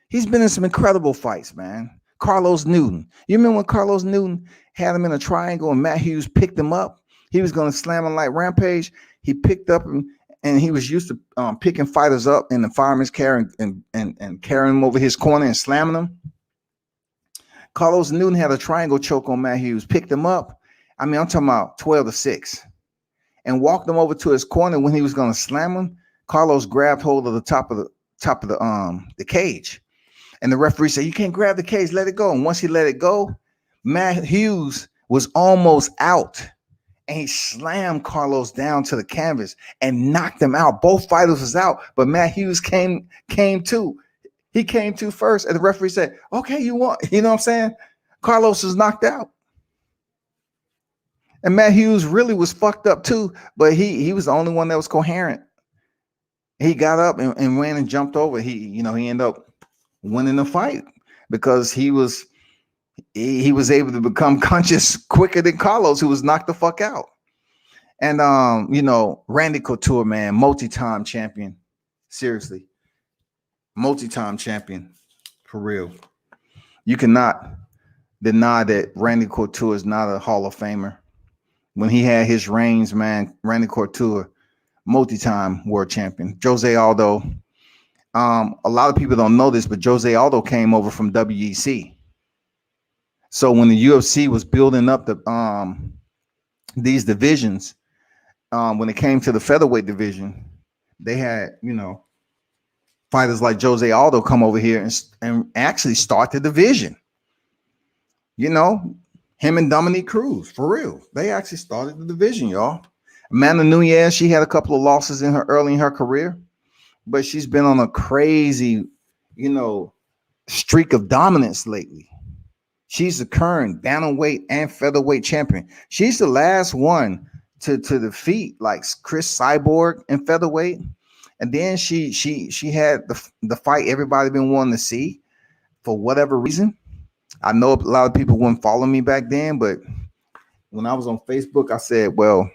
He's been in some incredible fights, man. Carlos Newton. You remember when Carlos Newton had him in a triangle and Matt Hughes picked him up? He was going to slam him like Rampage. He picked up him, and he was used to picking fighters up in the fireman's carry and carrying them over his corner and slamming them. Carlos Newton had a triangle choke on Matt Hughes, picked him up. I'm talking about 12-6, and walked him over to his corner. When he was going to slam him, Carlos grabbed hold of the top of the cage. And the referee said, you can't grab the cage, let it go. And once he let it go, Matt Hughes was almost out. And he slammed Carlos down to the canvas and knocked him out. Both fighters was out, but Matt Hughes came to. He came to first. And the referee said, okay, you know what I'm saying? Carlos was knocked out. And Matt Hughes really was fucked up too, but he was the only one that was coherent. He got up and ran and jumped over. He ended up winning the fight because he was able to become conscious quicker than Carlos, who was knocked the fuck out. And Randy Couture, man, multi-time champion. Seriously, multi-time champion for real. You cannot deny that Randy Couture is not a Hall of Famer. When he had his reigns, man, Randy Couture, multi-time world champion. Jose Aldo. A lot of people don't know this, but Jose Aldo came over from WEC. So when the UFC was building up these divisions, when it came to the featherweight division, they had fighters like Jose Aldo come over here and actually start the division. Him and Dominique Cruz, for real. They actually started the division, y'all. Amanda Nunes, she had a couple of losses early in her career, but she's been on a crazy, streak of dominance lately. She's the current bantamweight and featherweight champion. She's the last one to defeat like Chris Cyborg in featherweight. And then she had the fight everybody been wanting to see for whatever reason. I know a lot of people wouldn't follow me back then, but when I was on Facebook, I said, well,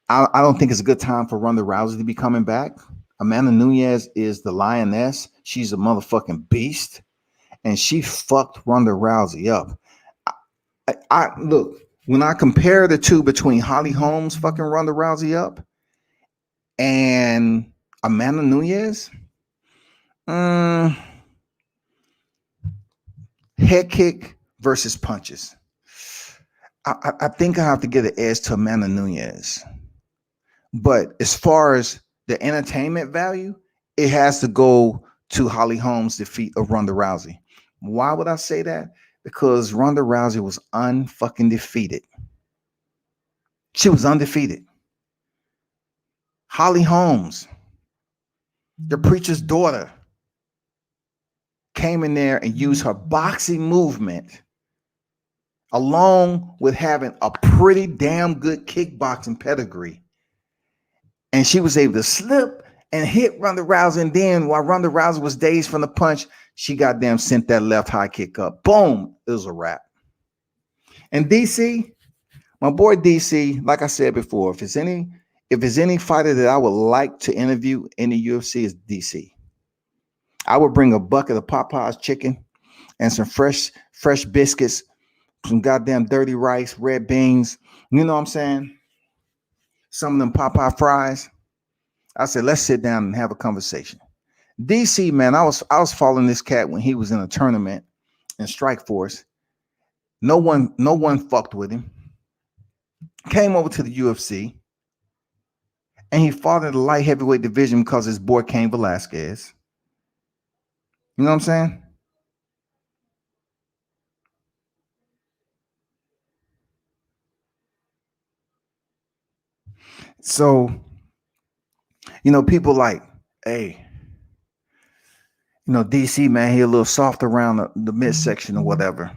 I don't think it's a good time for Ronda Rousey to be coming back. Amanda Nunes is the lioness. She's a motherfucking beast. And she fucked Ronda Rousey up. I look, when I compare the two between Holly Holmes fucking Ronda Rousey up and Amanda Nunes, head kick versus punches. I think I have to get an edge to Amanda Nunes. But as far as the entertainment value, it has to go to Holly Holmes' defeat of Ronda Rousey. Why would I say that? Because Ronda Rousey was unfucking defeated. She was undefeated. Holly Holmes, the preacher's daughter, came in there and used her boxing movement along with having a pretty damn good kickboxing pedigree. And she was able to slip and hit Ronda Rousey. And then while Ronda Rousey was dazed from the punch, she goddamn sent that left high kick up. Boom. It was a wrap. And DC, my boy DC, like I said before, if there's any fighter that I would like to interview in the UFC, is DC. I would bring a bucket of Popeye's chicken and some fresh biscuits, some goddamn dirty rice, red beans. You know what I'm saying? Some of them Popeye fries. I said, let's sit down and have a conversation. DC, man, I was following this cat when he was in a tournament in Strikeforce. No one fucked with him. Came over to the UFC, and he fought in the light heavyweight division because his boy Cain Velasquez. You know what I'm saying? So, people like, hey, DC, man, he a little soft around the midsection or whatever.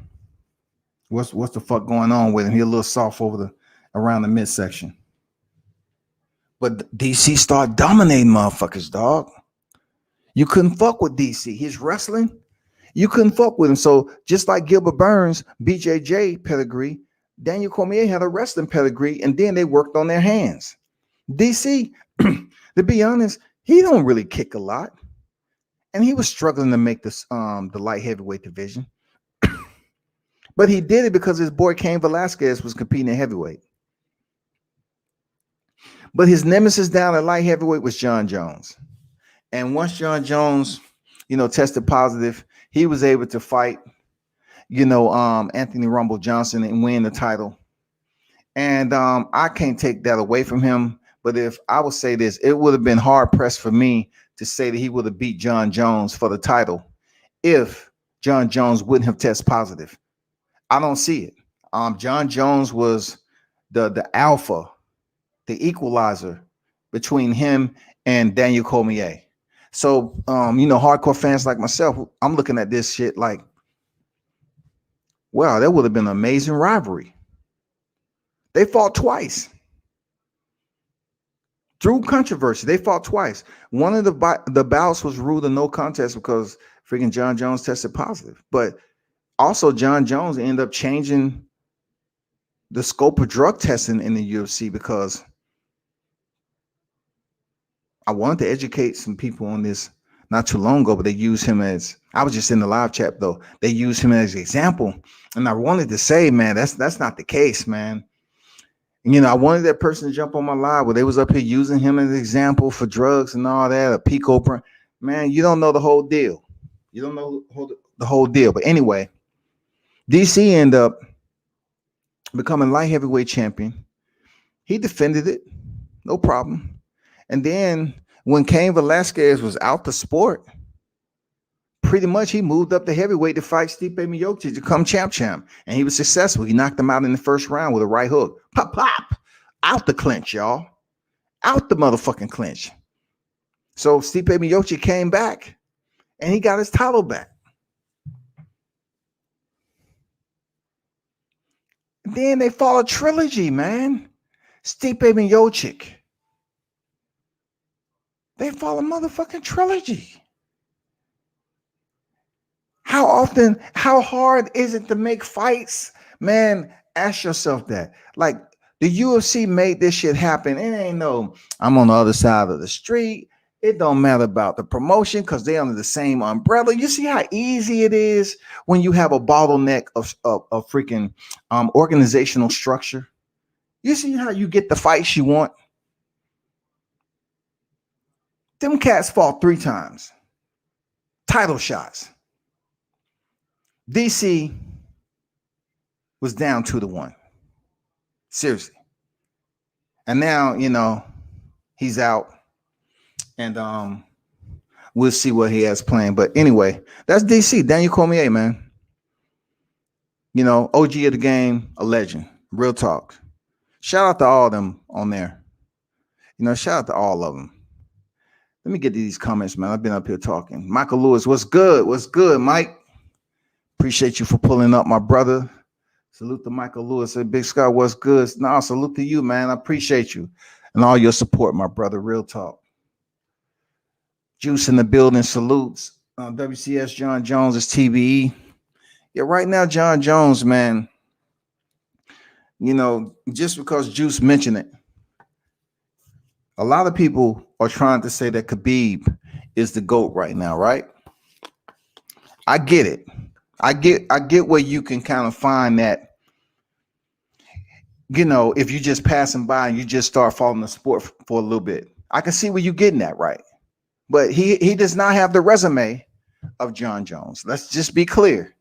What's the fuck going on with him? He a little soft around the midsection. But DC started dominating motherfuckers, dog. You couldn't fuck with DC. His wrestling, you couldn't fuck with him. So just like Gilbert Burns, BJJ pedigree, Daniel Cormier had a wrestling pedigree, and then they worked on their hands. DC, to be honest, he don't really kick a lot. And he was struggling to make this the light heavyweight division. But he did it because his boy Cain Velasquez was competing in heavyweight. But his nemesis down at light heavyweight was John Jones. And once John Jones, tested positive, he was able to fight, Anthony Rumble Johnson and win the title. And I can't take that away from him. But if I would say this, it would have been hard pressed for me to say that he would have beat John Jones for the title if John Jones wouldn't have tested positive. I don't see it. John Jones was the alpha, the equalizer between him and Daniel Cormier. So, hardcore fans like myself, I'm looking at this shit like, wow, that would have been an amazing rivalry. They fought twice. through controversy. They fought twice. One of the bouts was ruled a no contest because freaking John Jones tested positive. But also, John Jones ended up changing the scope of drug testing in the UFC because I wanted to educate some people on this not too long ago, but they used him as, I was just in the live chat though. They used him as an example. And I wanted to say, man, that's not the case, man. You know, I wanted that person to jump on my live where they was up here using him as an example for drugs and all that, a Pico brand. Man, you don't know the whole deal. You don't know the whole deal. But anyway, DC ended up becoming light heavyweight champion. He defended it, no problem. And then when Cain Velasquez was out the sport, pretty much he moved up to heavyweight to fight Stipe Miocic to become champ. And he was successful. He knocked him out in the first round with a right hook. Pop, pop. Out the clinch, y'all. Out the motherfucking clinch. So Stipe Miocic came back and he got his title back. And then they followed Trilogy, man. Stipe Miocic. They follow motherfucking Trilogy. How often, how hard is it to make fights? Man, ask yourself that. Like, the UFC made this shit happen. It ain't no, I'm on the other side of the street. It don't matter about the promotion because they're under the same umbrella. You see how easy it is when you have a bottleneck of freaking organizational structure? You see how you get the fights you want? Them cats fought 3 times. Title shots. DC was down 2-1. Seriously. And now, you know, he's out. And we'll see what he has planned. But anyway, that's DC. Daniel Cormier, man. You know, OG of the game, a legend. Real talk. Shout out to all of them on there. You know, shout out to all of them. Let me get to these comments, man. I've been up here talking. Michael Lewis, what's good? What's good, Mike? Appreciate you for pulling up, my brother. Salute to Michael Lewis. Say, Big Scott, what's good? No, salute to you, man. I appreciate you and all your support, my brother. Real talk. Juice in the building. Salutes. WCS John Jones is TBE. Yeah, right now, John Jones, man. You know, just because Juice mentioned it, a lot of people are trying to say that Khabib is the GOAT right now, right? I get it. I get where you can kind of find that, you know, if you just passing by and you just start following the sport for a little bit. I can see where you're getting that, right? But he does not have the resume of John Jones. Let's just be clear.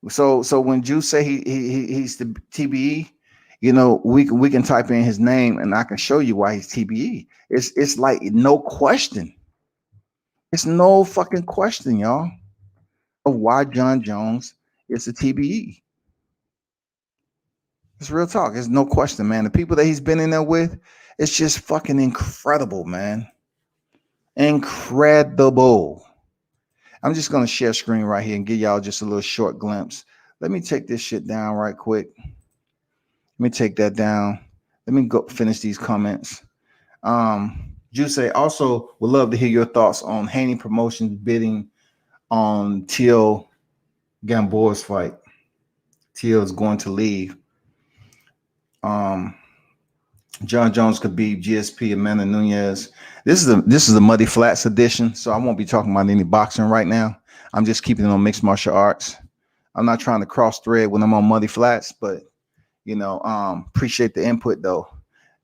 So when Juice say he's the TBE, you know, we can type in his name and I can show you why he's TBE. It's like no question. It's no fucking question, y'all, of why John Jones is a TBE. It's real talk. There's no question, man. The people that he's been in there with, it's just fucking incredible, man. Incredible. I'm just going to share screen right here and give y'all just a little short glimpse. Let me take this shit down right quick. Let me take that down. Let me go finish these comments. Juice also would love to hear your thoughts on Haney Promotions bidding on Teal Gamboa's fight. Teal is going to leave. John Jones could be GSP, Amanda Nunes. This is a Muddy Flats edition, so I won't be talking about any boxing right now. I'm just keeping it on mixed martial arts. I'm not trying to cross thread when I'm on Muddy Flats, but you know, appreciate the input though.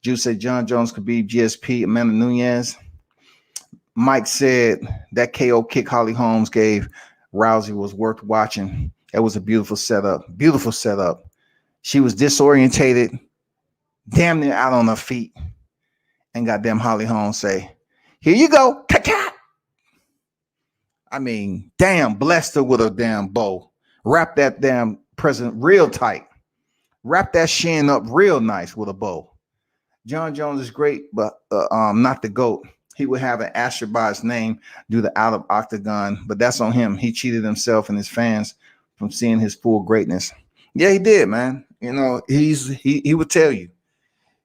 Juice said John Jones could be GSP, Amanda Nunes. Mike said that KO kick Holly Holmes gave Rousey was worth watching. It was a beautiful setup. Beautiful setup. She was disorientated, damn near out on her feet, and goddamn Holly Holmes say, "Here you go, cat." I mean, damn, blessed her with a damn bow. Wrap that damn present real tight. Wrap that shin up real nice with a bow. John Jones is great, but not the GOAT. He would have an asterisk by his name due to out of octagon, but that's on him. He cheated himself and his fans from seeing his full greatness. Yeah, he did, man. You know, he would tell you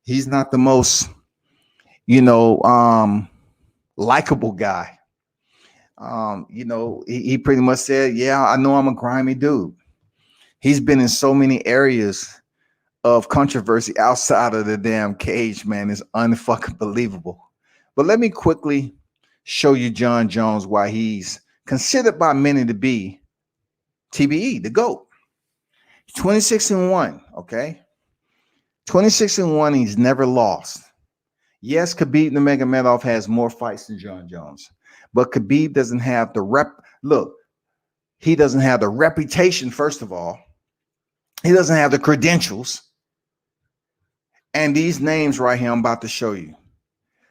he's not the most likable guy. He pretty much said, yeah, I know I'm a grimy dude. He's been in so many areas of controversy outside of the damn cage, man. It's unfucking believable. But let me quickly show you John Jones, why he's considered by many to be TBE, the GOAT. 26-1, okay? 26-1, he's never lost. Yes, Khabib Nurmagomedov has more fights than John Jones, but Khabib doesn't have the he doesn't have the reputation, first of all. He doesn't have the credentials. And these names right here I'm about to show you.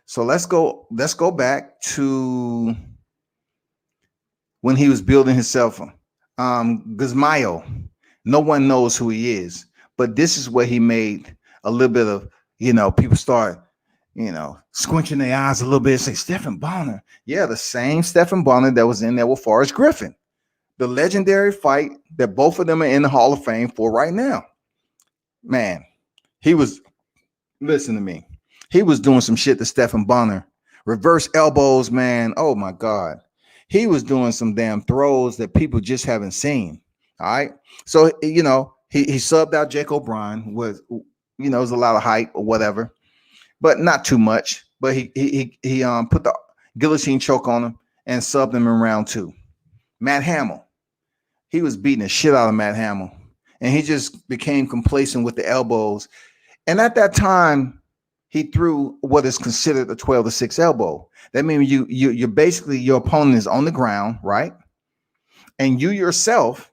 So let's go back to when he was building himself. Guzmayo. No one knows who he is, but this is where he made a little bit of, people start, squinching their eyes a little bit and say, Stephen Bonner. Yeah, the same Stephen Bonner that was in there with Forrest Griffin. The legendary fight that both of them are in the Hall of Fame for right now. Man, listen to me. He was doing some shit to Stephen Bonner. Reverse elbows, man. Oh my God. He was doing some damn throws that people just haven't seen. All right. So, he subbed out Jake O'Brien with, it was a lot of hype or whatever, but not too much. But he put the guillotine choke on him and subbed him in round 2. Matt Hamill. He was beating the shit out of Matt Hamill, and he just became complacent with the elbows. And at that time, he threw what is considered a 12-6 elbow. That means you're basically, your opponent is on the ground, right? And you yourself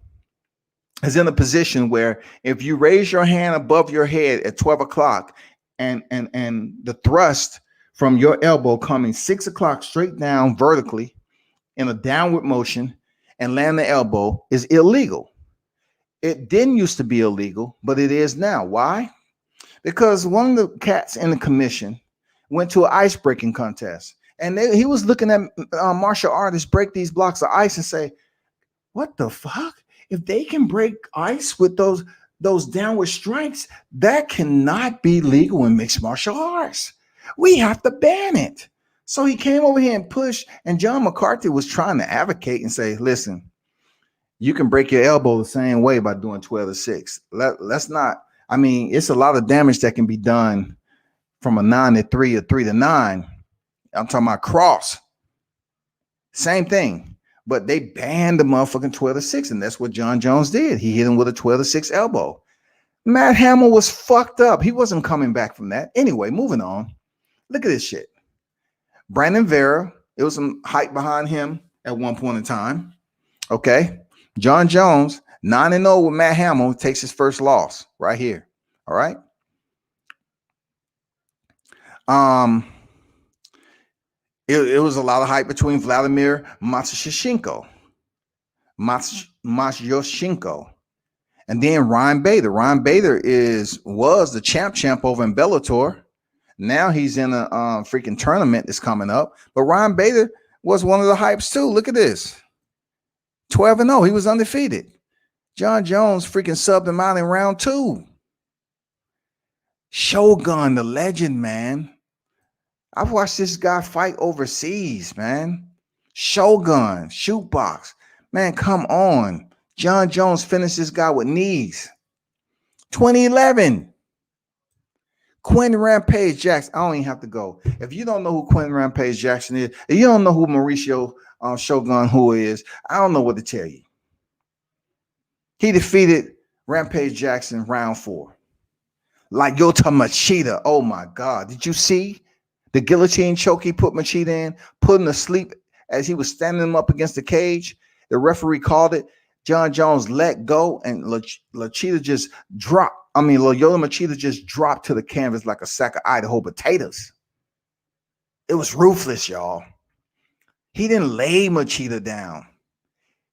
is in a position where if you raise your hand above your head at 12 o'clock and the thrust from your elbow coming 6 o'clock straight down vertically in a downward motion and land the elbow is illegal. It didn't used to be illegal, but it is now. Why? Because one of the cats in the commission went to an ice breaking contest, and he was looking at martial artists break these blocks of ice and say, what the fuck? If they can break ice with those downward strikes, that cannot be legal in mixed martial arts. We have to ban it. So he came over here and pushed, and John McCarthy was trying to advocate and say, listen, you can break your elbow the same way by doing 12-6. Let's not. I mean, it's a lot of damage that can be done from a 9-3 or 3-9. I'm talking about cross. Same thing. But they banned the motherfucking 12-6, and that's what John Jones did. He hit him with a 12-6 elbow. Matt Hamill was fucked up. He wasn't coming back from that. Anyway, moving on. Look at this shit. Brandon Vera, it was some hype behind him at one point in time. Okay. John Jones, 9-0 with Matt Hamill, takes his first loss right here. All right. It was a lot of hype between Vladimir Matyoshenko, and then Ryan Bader. Ryan Bader was the champ over in Bellator. Now he's in a freaking tournament that's coming up. But Ryan Bader was one of the hypes too. Look at this. 12-0. He was undefeated. John Jones freaking subbed him out in round 2. Shogun, the legend, man. I've watched this guy fight overseas, man. Shogun, shootbox. Man, come on. John Jones finished this guy with knees. 2011. Quentin Rampage Jackson. I don't even have to go. If you don't know who Quentin Rampage Jackson is, if you don't know who Mauricio Shogun who is, I don't know what to tell you. He defeated Rampage Jackson round 4. Like Yota Machida. Oh my God. Did you see the guillotine choke he put Machida in, put him to sleep as he was standing him up against the cage? The referee called it. John Jones let go, and Machida just dropped. Lyoto Machida just dropped to the canvas like a sack of Idaho potatoes. It was ruthless, y'all. He didn't lay Machida down.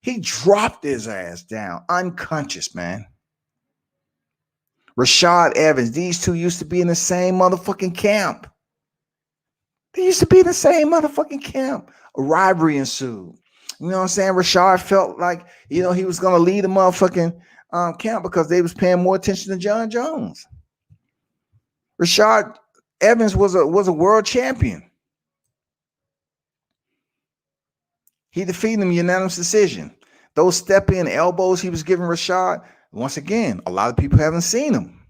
He dropped his ass down, unconscious, man. Rashad Evans, these two used to be in the same motherfucking camp. They used to be in the same motherfucking camp. A rivalry ensued. You know what I'm saying? Rashad felt like, he was going to lead the motherfucking camp because they was paying more attention to John Jones. Rashad Evans was a world champion. He defeated him unanimous decision. Those step-in elbows he was giving Rashad, once again, a lot of people haven't seen them.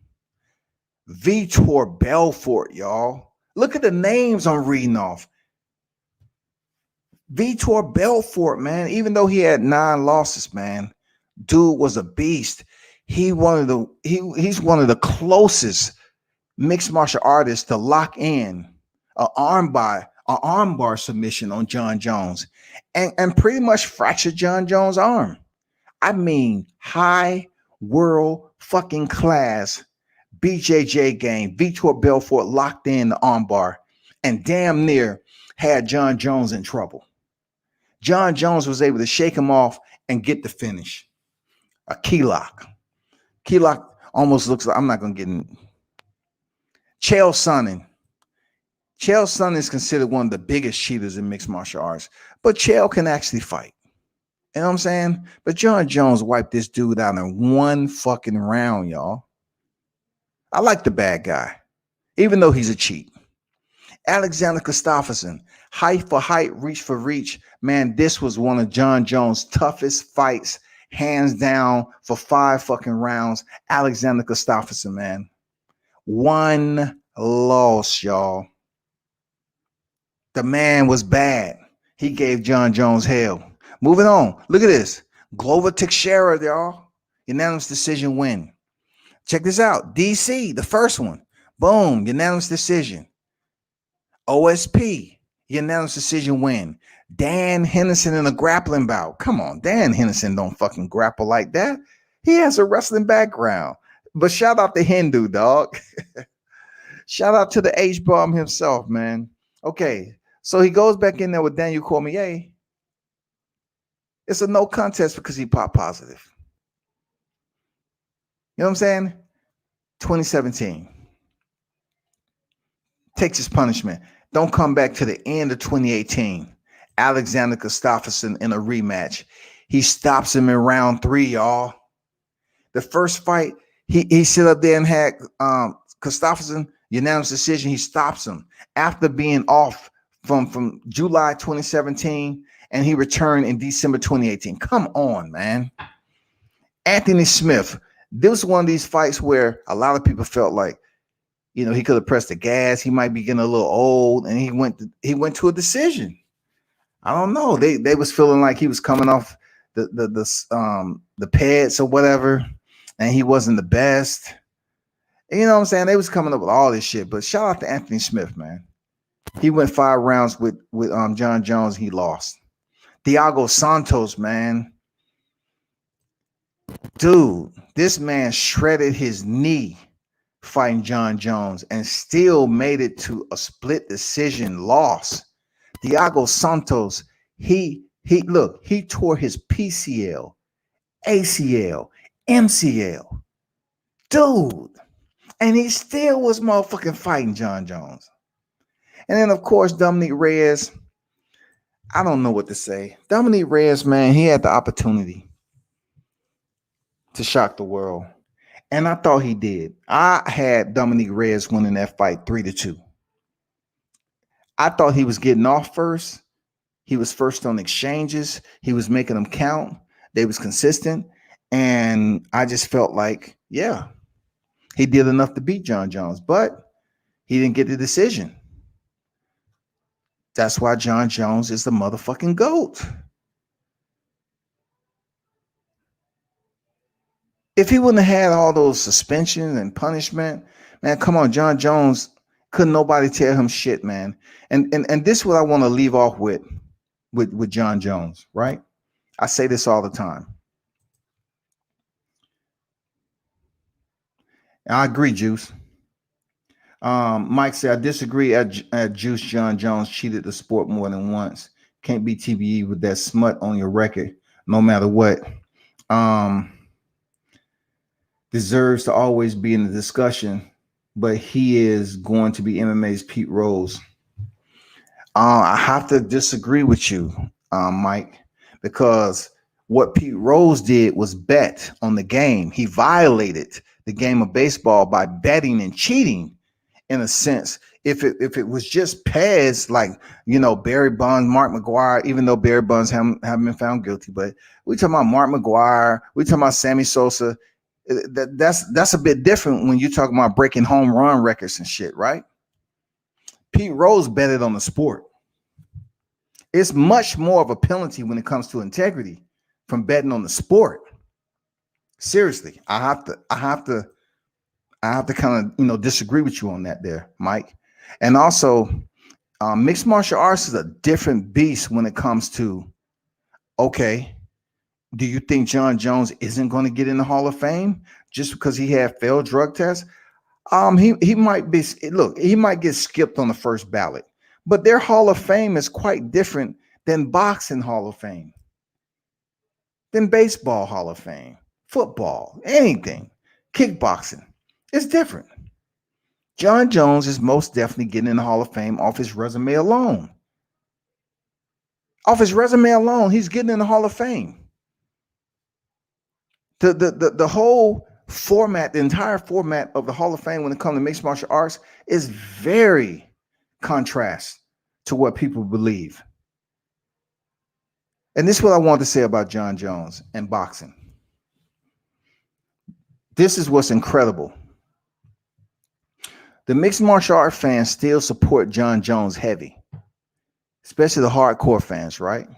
Vitor Belfort, y'all. Look at the names I'm reading off. Vitor Belfort, man, even though he had 9 losses, man, dude was a beast. He's one of the closest mixed martial artists to lock in an armbar submission on John Jones and pretty much fracture John Jones' arm. I mean, high world fucking class BJJ game. Vitor Belfort locked in the armbar and damn near had John Jones in trouble. John Jones was able to shake him off and get the finish. A key lock. Key lock almost looks like, I'm not going to get in. Chael Sonnen. Chael Sonnen is considered one of the biggest cheaters in mixed martial arts, but Chael can actually fight. You know what I'm saying? But John Jones wiped this dude out in 1 fucking round, y'all. I like the bad guy, even though he's a cheat. Alexander Gustafsson, height for height, reach for reach. Man, this was one of John Jones' toughest fights, hands down, for 5 fucking rounds. Alexander Gustafsson, man. 1 loss, y'all. The man was bad. He gave John Jones hell. Moving on. Look at this. Glover Teixeira, y'all. Unanimous decision win. Check this out. DC, the first one. Boom. Unanimous decision. OSP. Unanimous decision win. Dan Henderson in a grappling bout. Come on. Dan Henderson don't fucking grapple like that. He has a wrestling background. But shout out to Hindu, dog. Shout out to the H-bomb himself, man. Okay. So he goes back in there with Daniel Cormier. It's a no contest because he popped positive. You know what I'm saying? 2017. Takes his punishment. Don't come back to the end of 2018. Alexander Gustafsson in a rematch. He stops him in round 3, y'all. The first fight, he sit up there and had Gustafsson, unanimous decision. He stops him after being off from July 2017, and he returned in December 2018. Come on, man. Anthony Smith. This was one of these fights where a lot of people felt like, you know, he could have pressed the gas. He might be getting a little old, and he went to a decision. I don't know. They was feeling like he was coming off the pads or whatever, and he wasn't the best. And you know what I'm saying? They was coming up with all this shit. But shout out to Anthony Smith, man. He went 5 rounds with John Jones. He lost. Thiago Santos, man. Dude, this man shredded his knee fighting John Jones and still made it to a split decision loss. Thiago Santos, he tore his PCL, ACL, MCL. Dude. And he still was motherfucking fighting John Jones. And then, of course, Dominic Reyes. I don't know what to say. Dominic Reyes, man, he had the opportunity to shock the world. And I thought he did. I had Dominic Reyes winning that fight 3-2. I thought he was getting off first. He was first on exchanges. He was making them count. They was consistent. And I just felt like, yeah, he did enough to beat John Jones, but he didn't get the decision. That's why John Jones is the motherfucking GOAT. If he wouldn't have had all those suspensions and punishment, man, come on, John Jones, couldn't nobody tell him shit, man. And this is what I want to leave off with John Jones, right? I say this all the time. I agree, Juice. Mike said, I disagree at Juice. John Jones cheated the sport more than once. Can't be TBE with that smut on your record, no matter what. Deserves to always be in the discussion, but he is going to be MMA's Pete Rose. I have to disagree with you, Mike, because what Pete Rose did was bet on the game. He violated the game of baseball by betting and cheating, in a sense, if it was just Pez, like, Barry Bonds, Mark McGuire, even though Barry Bonds haven't been found guilty, but we talking about Mark McGuire, we talking about Sammy Sosa. That's a bit different when you talking about breaking home run records and shit, right? Pete Rose betted on the sport. It's much more of a penalty when it comes to integrity from betting on the sport. Seriously, I have to kind of disagree with you on that there, Mike. And also, mixed martial arts is a different beast when it comes to, okay, do you think John Jones isn't going to get in the Hall of Fame just because he had failed drug tests? He might be. Look, he might get skipped on the first ballot, but their Hall of Fame is quite different than boxing Hall of Fame, than baseball Hall of Fame, football, anything, kickboxing. It's different. John Jones is most definitely getting in the Hall of Fame off his resume alone. Off his resume alone, he's getting in the Hall of Fame. The whole format, the entire format of the Hall of Fame when it comes to mixed martial arts is very contrast to what people believe. And this is what I want to say about John Jones and boxing. This is what's incredible. The mixed martial art fans still support John Jones heavy, especially the hardcore fans, right?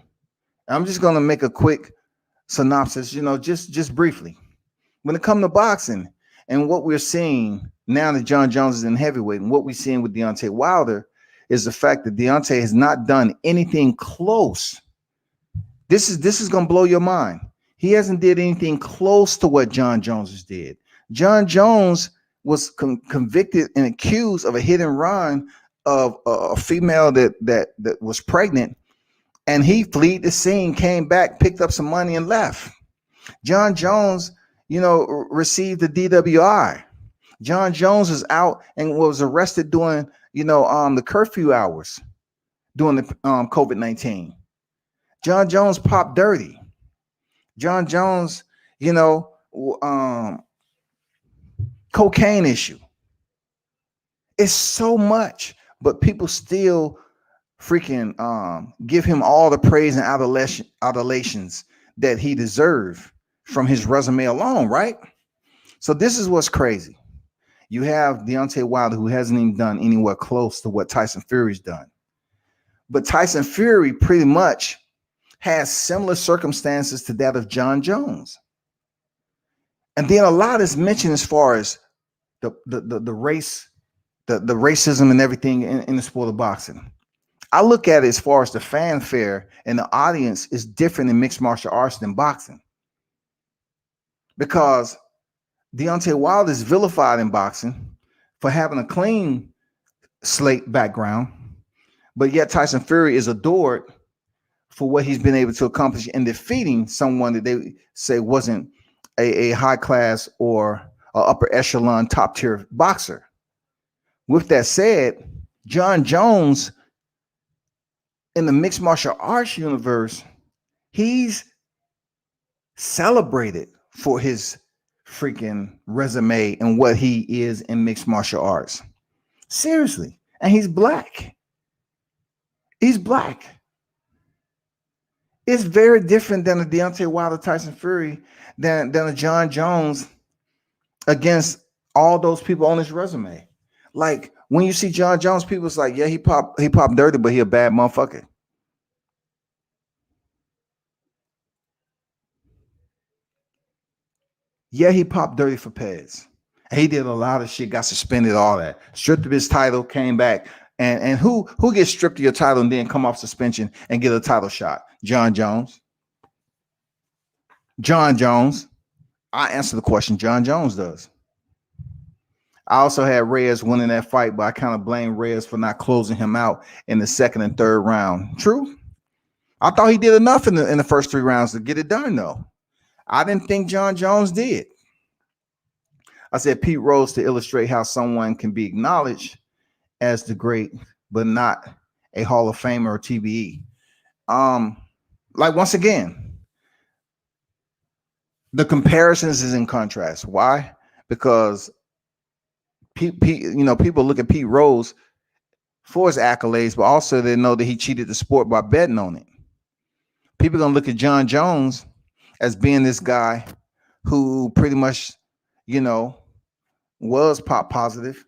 I'm just going to make a quick synopsis, just briefly. When it comes to boxing and what we're seeing now that John Jones is in heavyweight and what we're seeing with Deontay Wilder is the fact that Deontay has not done anything close. This is going to blow your mind. He hasn't did anything close to what John Jones did. John Jones was convicted and accused of a hit and run of a female that was pregnant, and he fled the scene, came back, picked up some money, and left. John Jones, received the DWI. John Jones is out and was arrested during, the curfew hours during the COVID-19. John Jones popped dirty. John Jones, cocaine issue. It's so much, but people still freaking give him all the praise and adulations that he deserved from his resume alone, right? So this is what's crazy. You have Deontay Wilder, who hasn't even done anywhere close to what Tyson Fury's done. But Tyson Fury pretty much has similar circumstances to that of John Jones. And then a lot is mentioned as far as the race, the racism and everything in the sport of boxing. I look at it as far as the fanfare and the audience is different in mixed martial arts than boxing. Because Deontay Wilder is vilified in boxing for having a clean slate background, but yet Tyson Fury is adored for what he's been able to accomplish in defeating someone that they say wasn't a high class or a upper echelon top tier boxer. With that said, John Jones in the mixed martial arts universe, he's celebrated for his freaking resume and what he is in mixed martial arts. Seriously. And he's black. He's black. It's very different than a Deontay Wilder, Tyson Fury, than a John Jones against all those people on his resume. Like when you see John Jones, people's like, yeah, he popped dirty, but he a bad motherfucker. Yeah, he popped dirty for Pez. He did a lot of shit, got suspended, all that. Stripped of his title, came back. And who gets stripped of your title and then come off suspension and get a title shot? John Jones. John Jones. I answer the question. John Jones does. I also had Reyes winning that fight, but I kind of blame Reyes for not closing him out in the second and third round. True. I thought he did enough in the first 3 rounds to get it done, though. I didn't think John Jones did. I said Pete Rose to illustrate how someone can be acknowledged as the great, but not a Hall of Famer or TBE. Like once again, the comparisons is in contrast. Why? Because people look at Pete Rose for his accolades, but also they know that he cheated the sport by betting on it. People are gonna look at John Jones as being this guy who pretty much, you know, was pop positive,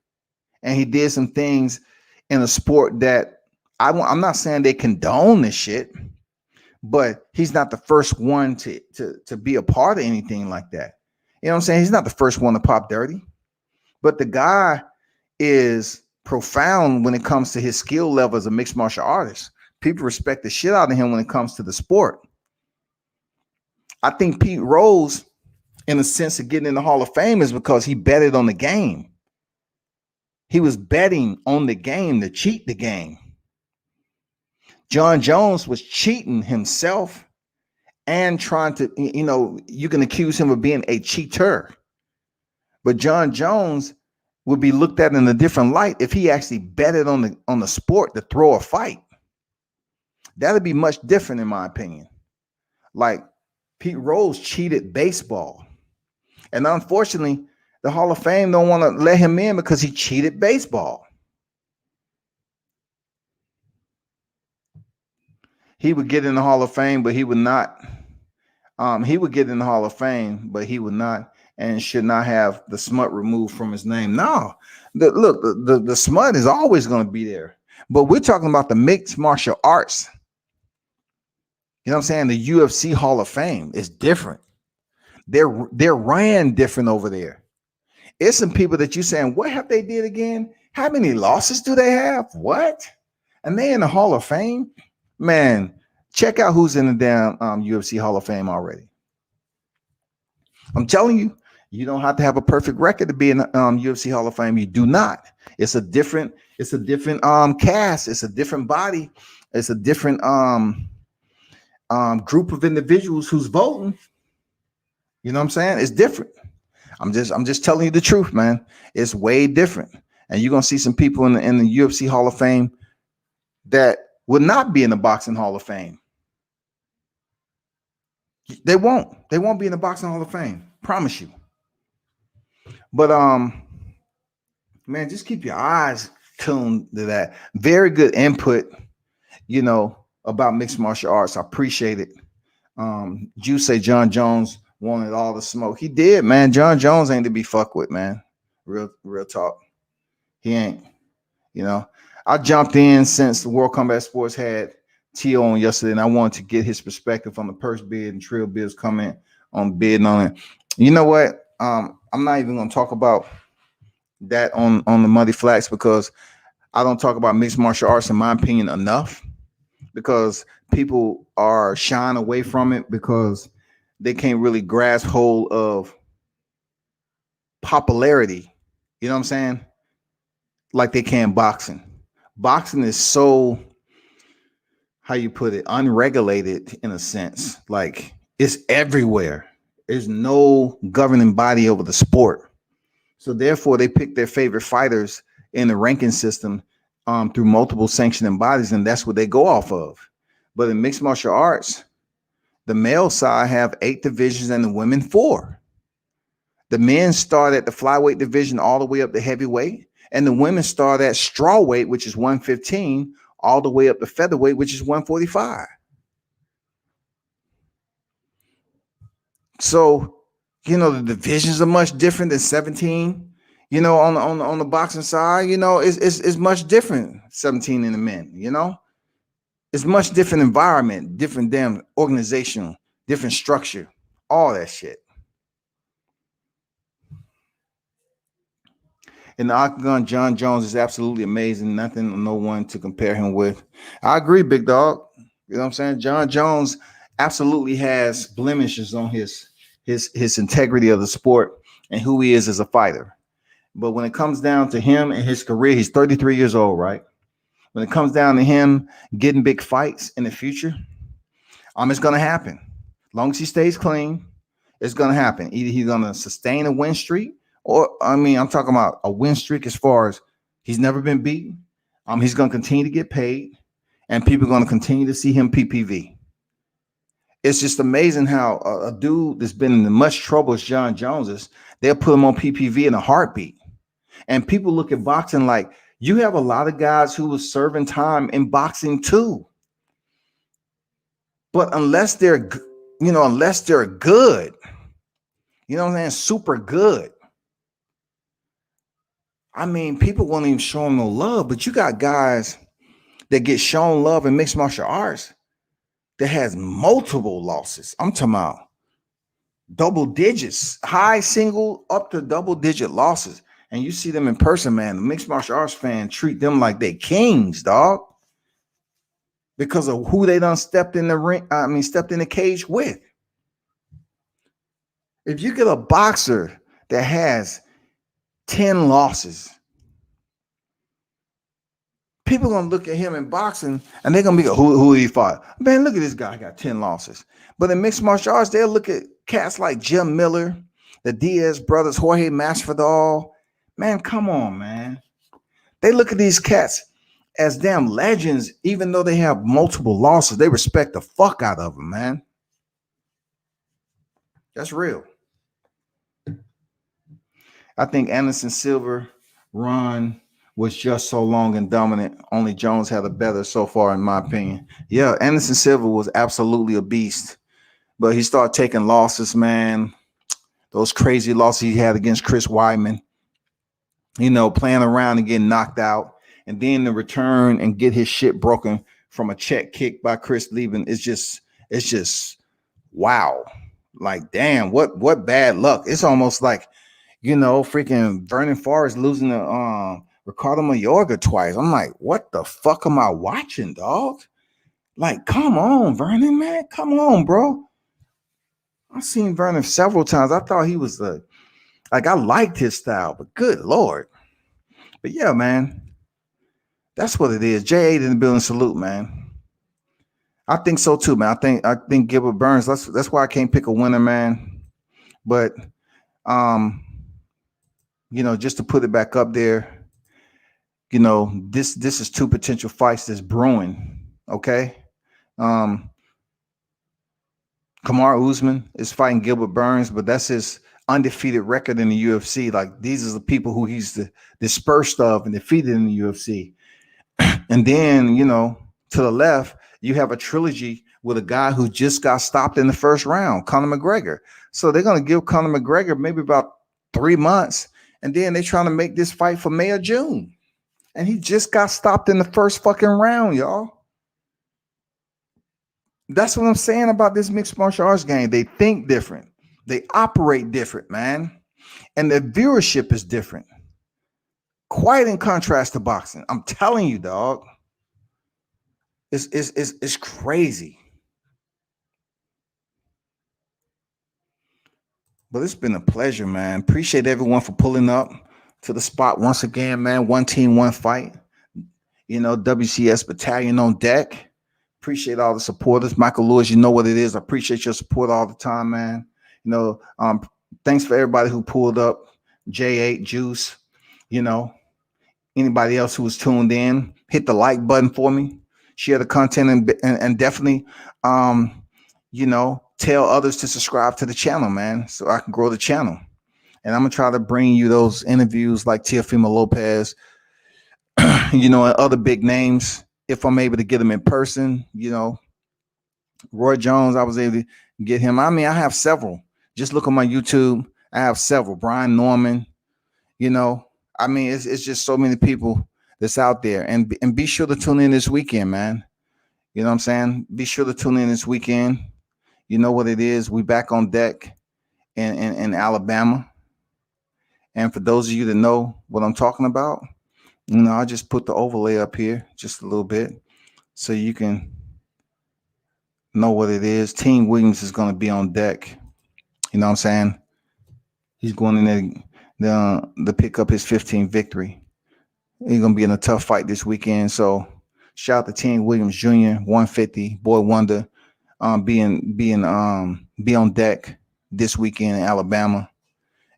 and he did some things in a sport that I'm not saying they condone this shit, but he's not the first one to be a part of anything like that. You know what I'm saying? He's not the first one to pop dirty, but the guy is profound when it comes to his skill level as a mixed martial artist. People respect the shit out of him when it comes to the sport. I think Pete Rose, in a sense of getting in the Hall of Fame, is because he betted on the game. He was betting on the game to cheat the game. John Jones was cheating himself and trying to, you know, you can accuse him of being a cheater. But John Jones would be looked at in a different light if he actually betted on the sport to throw a fight. That'd be much different, in my opinion. Like, Pete Rose cheated baseball. And unfortunately, the Hall of Fame don't want to let him in because he cheated baseball. He would get in the Hall of Fame, but he would not. He would get in the Hall of Fame, but he would not and should not have the smut removed from his name. No, the smut is always going to be there. But we're talking about the mixed martial arts. You know what I'm saying? The UFC Hall of Fame is different. They're ran different over there. It's some people that you saying, what have they did again? How many losses do they have? What? And they in the Hall of Fame? Man, check out who's in the damn UFC Hall of Fame already. I'm telling you, you don't have to have a perfect record to be in the UFC Hall of Fame. You do not. It's a different cast. It's a different body. It's a different group of individuals who's voting. You know what I'm saying? It's different. I'm just telling you the truth, man. It's way different. And you're gonna see some people in the UFC Hall of Fame that will not be in the Boxing Hall of Fame. They won't be in the Boxing Hall of Fame. Promise you. But man, just keep your eyes tuned to that. Very good input, you know, about mixed martial arts. I appreciate it. You say John Jones wanted all the smoke. He did, man. John Jones ain't to be fucked with, man. Real talk. He ain't. You know, I jumped in since the World Combat Sports had T.O. on yesterday, and I wanted to get his perspective on the purse bid and Trill Bid's comment on bidding on it. You know what? I'm not even going to talk about that on the Muddy Flats because I don't talk about mixed martial arts, in my opinion, enough, because people are shying away from it because they can't really grasp hold of popularity. You know what I'm saying? Like they can boxing. Boxing is so, how you put it, unregulated in a sense. Like it's everywhere. There's no governing body over the sport. So therefore, they pick their favorite fighters in the ranking system through multiple sanctioning bodies, and that's what they go off of. But in mixed martial arts, the male side have 8 divisions and the women 4. The men start at the flyweight division all the way up to heavyweight, and the women start at strawweight, which is 115, all the way up to featherweight, which is 145. So, you know, the divisions are much different than 17. You know, on the boxing side, you know, it's much different. 17 in the men, you know, it's much different environment, different damn organizational, different structure, all that shit. In the octagon, John Jones is absolutely amazing. Nothing, no one to compare him with. I agree, big dog. You know what I'm saying? John Jones absolutely has blemishes on his integrity of the sport and who he is as a fighter. But when it comes down to him and his career, he's 33 years old, right? When it comes down to him getting big fights in the future, it's going to happen. As long as he stays clean, it's going to happen. Either he's going to sustain a win streak, or, I'm talking about a win streak as far as he's never been beaten. He's going to continue to get paid, and people are going to continue to see him PPV. It's just amazing how a dude that's been in as much trouble as John Jones is, they'll put him on PPV in a heartbeat. And people look at boxing like, You have a lot of guys who was serving time in boxing too. But unless they're, unless they're good, you know what I'm saying, super good. I mean, people won't even show them no love, but you got guys that get shown love in mixed martial arts that has multiple losses. I'm talking about double digits, high single up to double digit losses. And you see them in person, man. The mixed martial arts fan treat them like they kings, dog. Because of who they done stepped in the ring, stepped in the cage with. If you get a boxer that has 10 losses, people gonna look at him in boxing and they're gonna be who he fought. Man, look at this guy, got 10 losses. But in mixed martial arts, they'll look at cats like Jim Miller, the Diaz brothers, Jorge Masvidal. Man, come on, man. They look at these cats as damn legends, even though they have multiple losses. They respect the fuck out of them, man. That's real. I think Anderson Silva run was just so long and dominant. Only Jones had a better so far, in my opinion. Yeah, Anderson Silva was absolutely a beast, but he started taking losses, man. Those crazy losses he had against Chris Weidman, playing around and getting knocked out, and then to return and get his shit broken from a check kick by Chris Lieben. It's just wow. Like, damn, what bad luck. It's almost like, freaking Vernon Forrest losing to Ricardo Mayorga twice. I'm like, what the fuck am I watching, dog? Like, come on, Vernon, man. Come on, bro. I've seen Vernon several times. I thought he was I liked his style, but good Lord. But yeah, man, that's what it is. J8 in the building, salute, man. I think so too, man. I think Gilbert Burns. That's why I can't pick a winner, man. But just to put it back up there, this is two potential fights that's brewing. Okay. Kamaru Usman is fighting Gilbert Burns, but that's his undefeated record in the UFC. Like, these are the people who he's dispersed of and defeated in the UFC. And then, to the left, you have a trilogy with a guy who just got stopped in the first round, Conor McGregor. So they're going to give Conor McGregor maybe about 3 months, and then they're trying to make this fight for May or June. And he just got stopped in the first fucking round, y'all. That's what I'm saying about this mixed martial arts game. They think different. They operate different, man. And the viewership is different. Quite in contrast to boxing. I'm telling you, dog. It's crazy. But it's been a pleasure, man. Appreciate everyone for pulling up to the spot once again, man. One team, one fight. WCS Battalion on deck. Appreciate all the supporters. Michael Lewis, you know what it is. I appreciate your support all the time, man. Thanks for everybody who pulled up. J8, Juice, anybody else who was tuned in. Hit the like button for me. Share the content and definitely, tell others to subscribe to the channel, man, so I can grow the channel. And I'm going to try to bring you those interviews like Teofimo Lopez, and other big names. If I'm able to get them in person, Roy Jones, I was able to get him. I mean, I have several. Just look on my YouTube. I have several. Brian Norman, it's just so many people that's out there. And be sure to tune in this weekend, man. You know what I'm saying? Be sure to tune in this weekend. You know what it is. We back on deck in Alabama. And for those of you that know what I'm talking about, I just put the overlay up here just a little bit so you can know what it is. Team Williams is going to be on deck. You know what I'm saying? He's going in there to pick up his 15th victory. He's going to be in a tough fight this weekend. So shout out to Team Williams Jr., 150, Boy Wonder, be on deck this weekend in Alabama.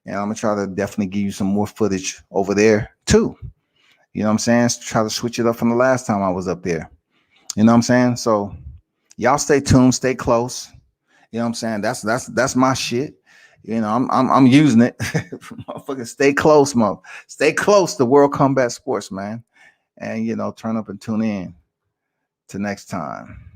And I'm going to try to definitely give you some more footage over there too. You know what I'm saying? Try to switch it up from the last time I was up there. You know what I'm saying? So y'all stay tuned, stay close. You know what I'm saying? That's my shit. I'm using it. Motherfucker, stay close, mother. Stay close to World Combat Sports, man. and turn up and tune in to next time.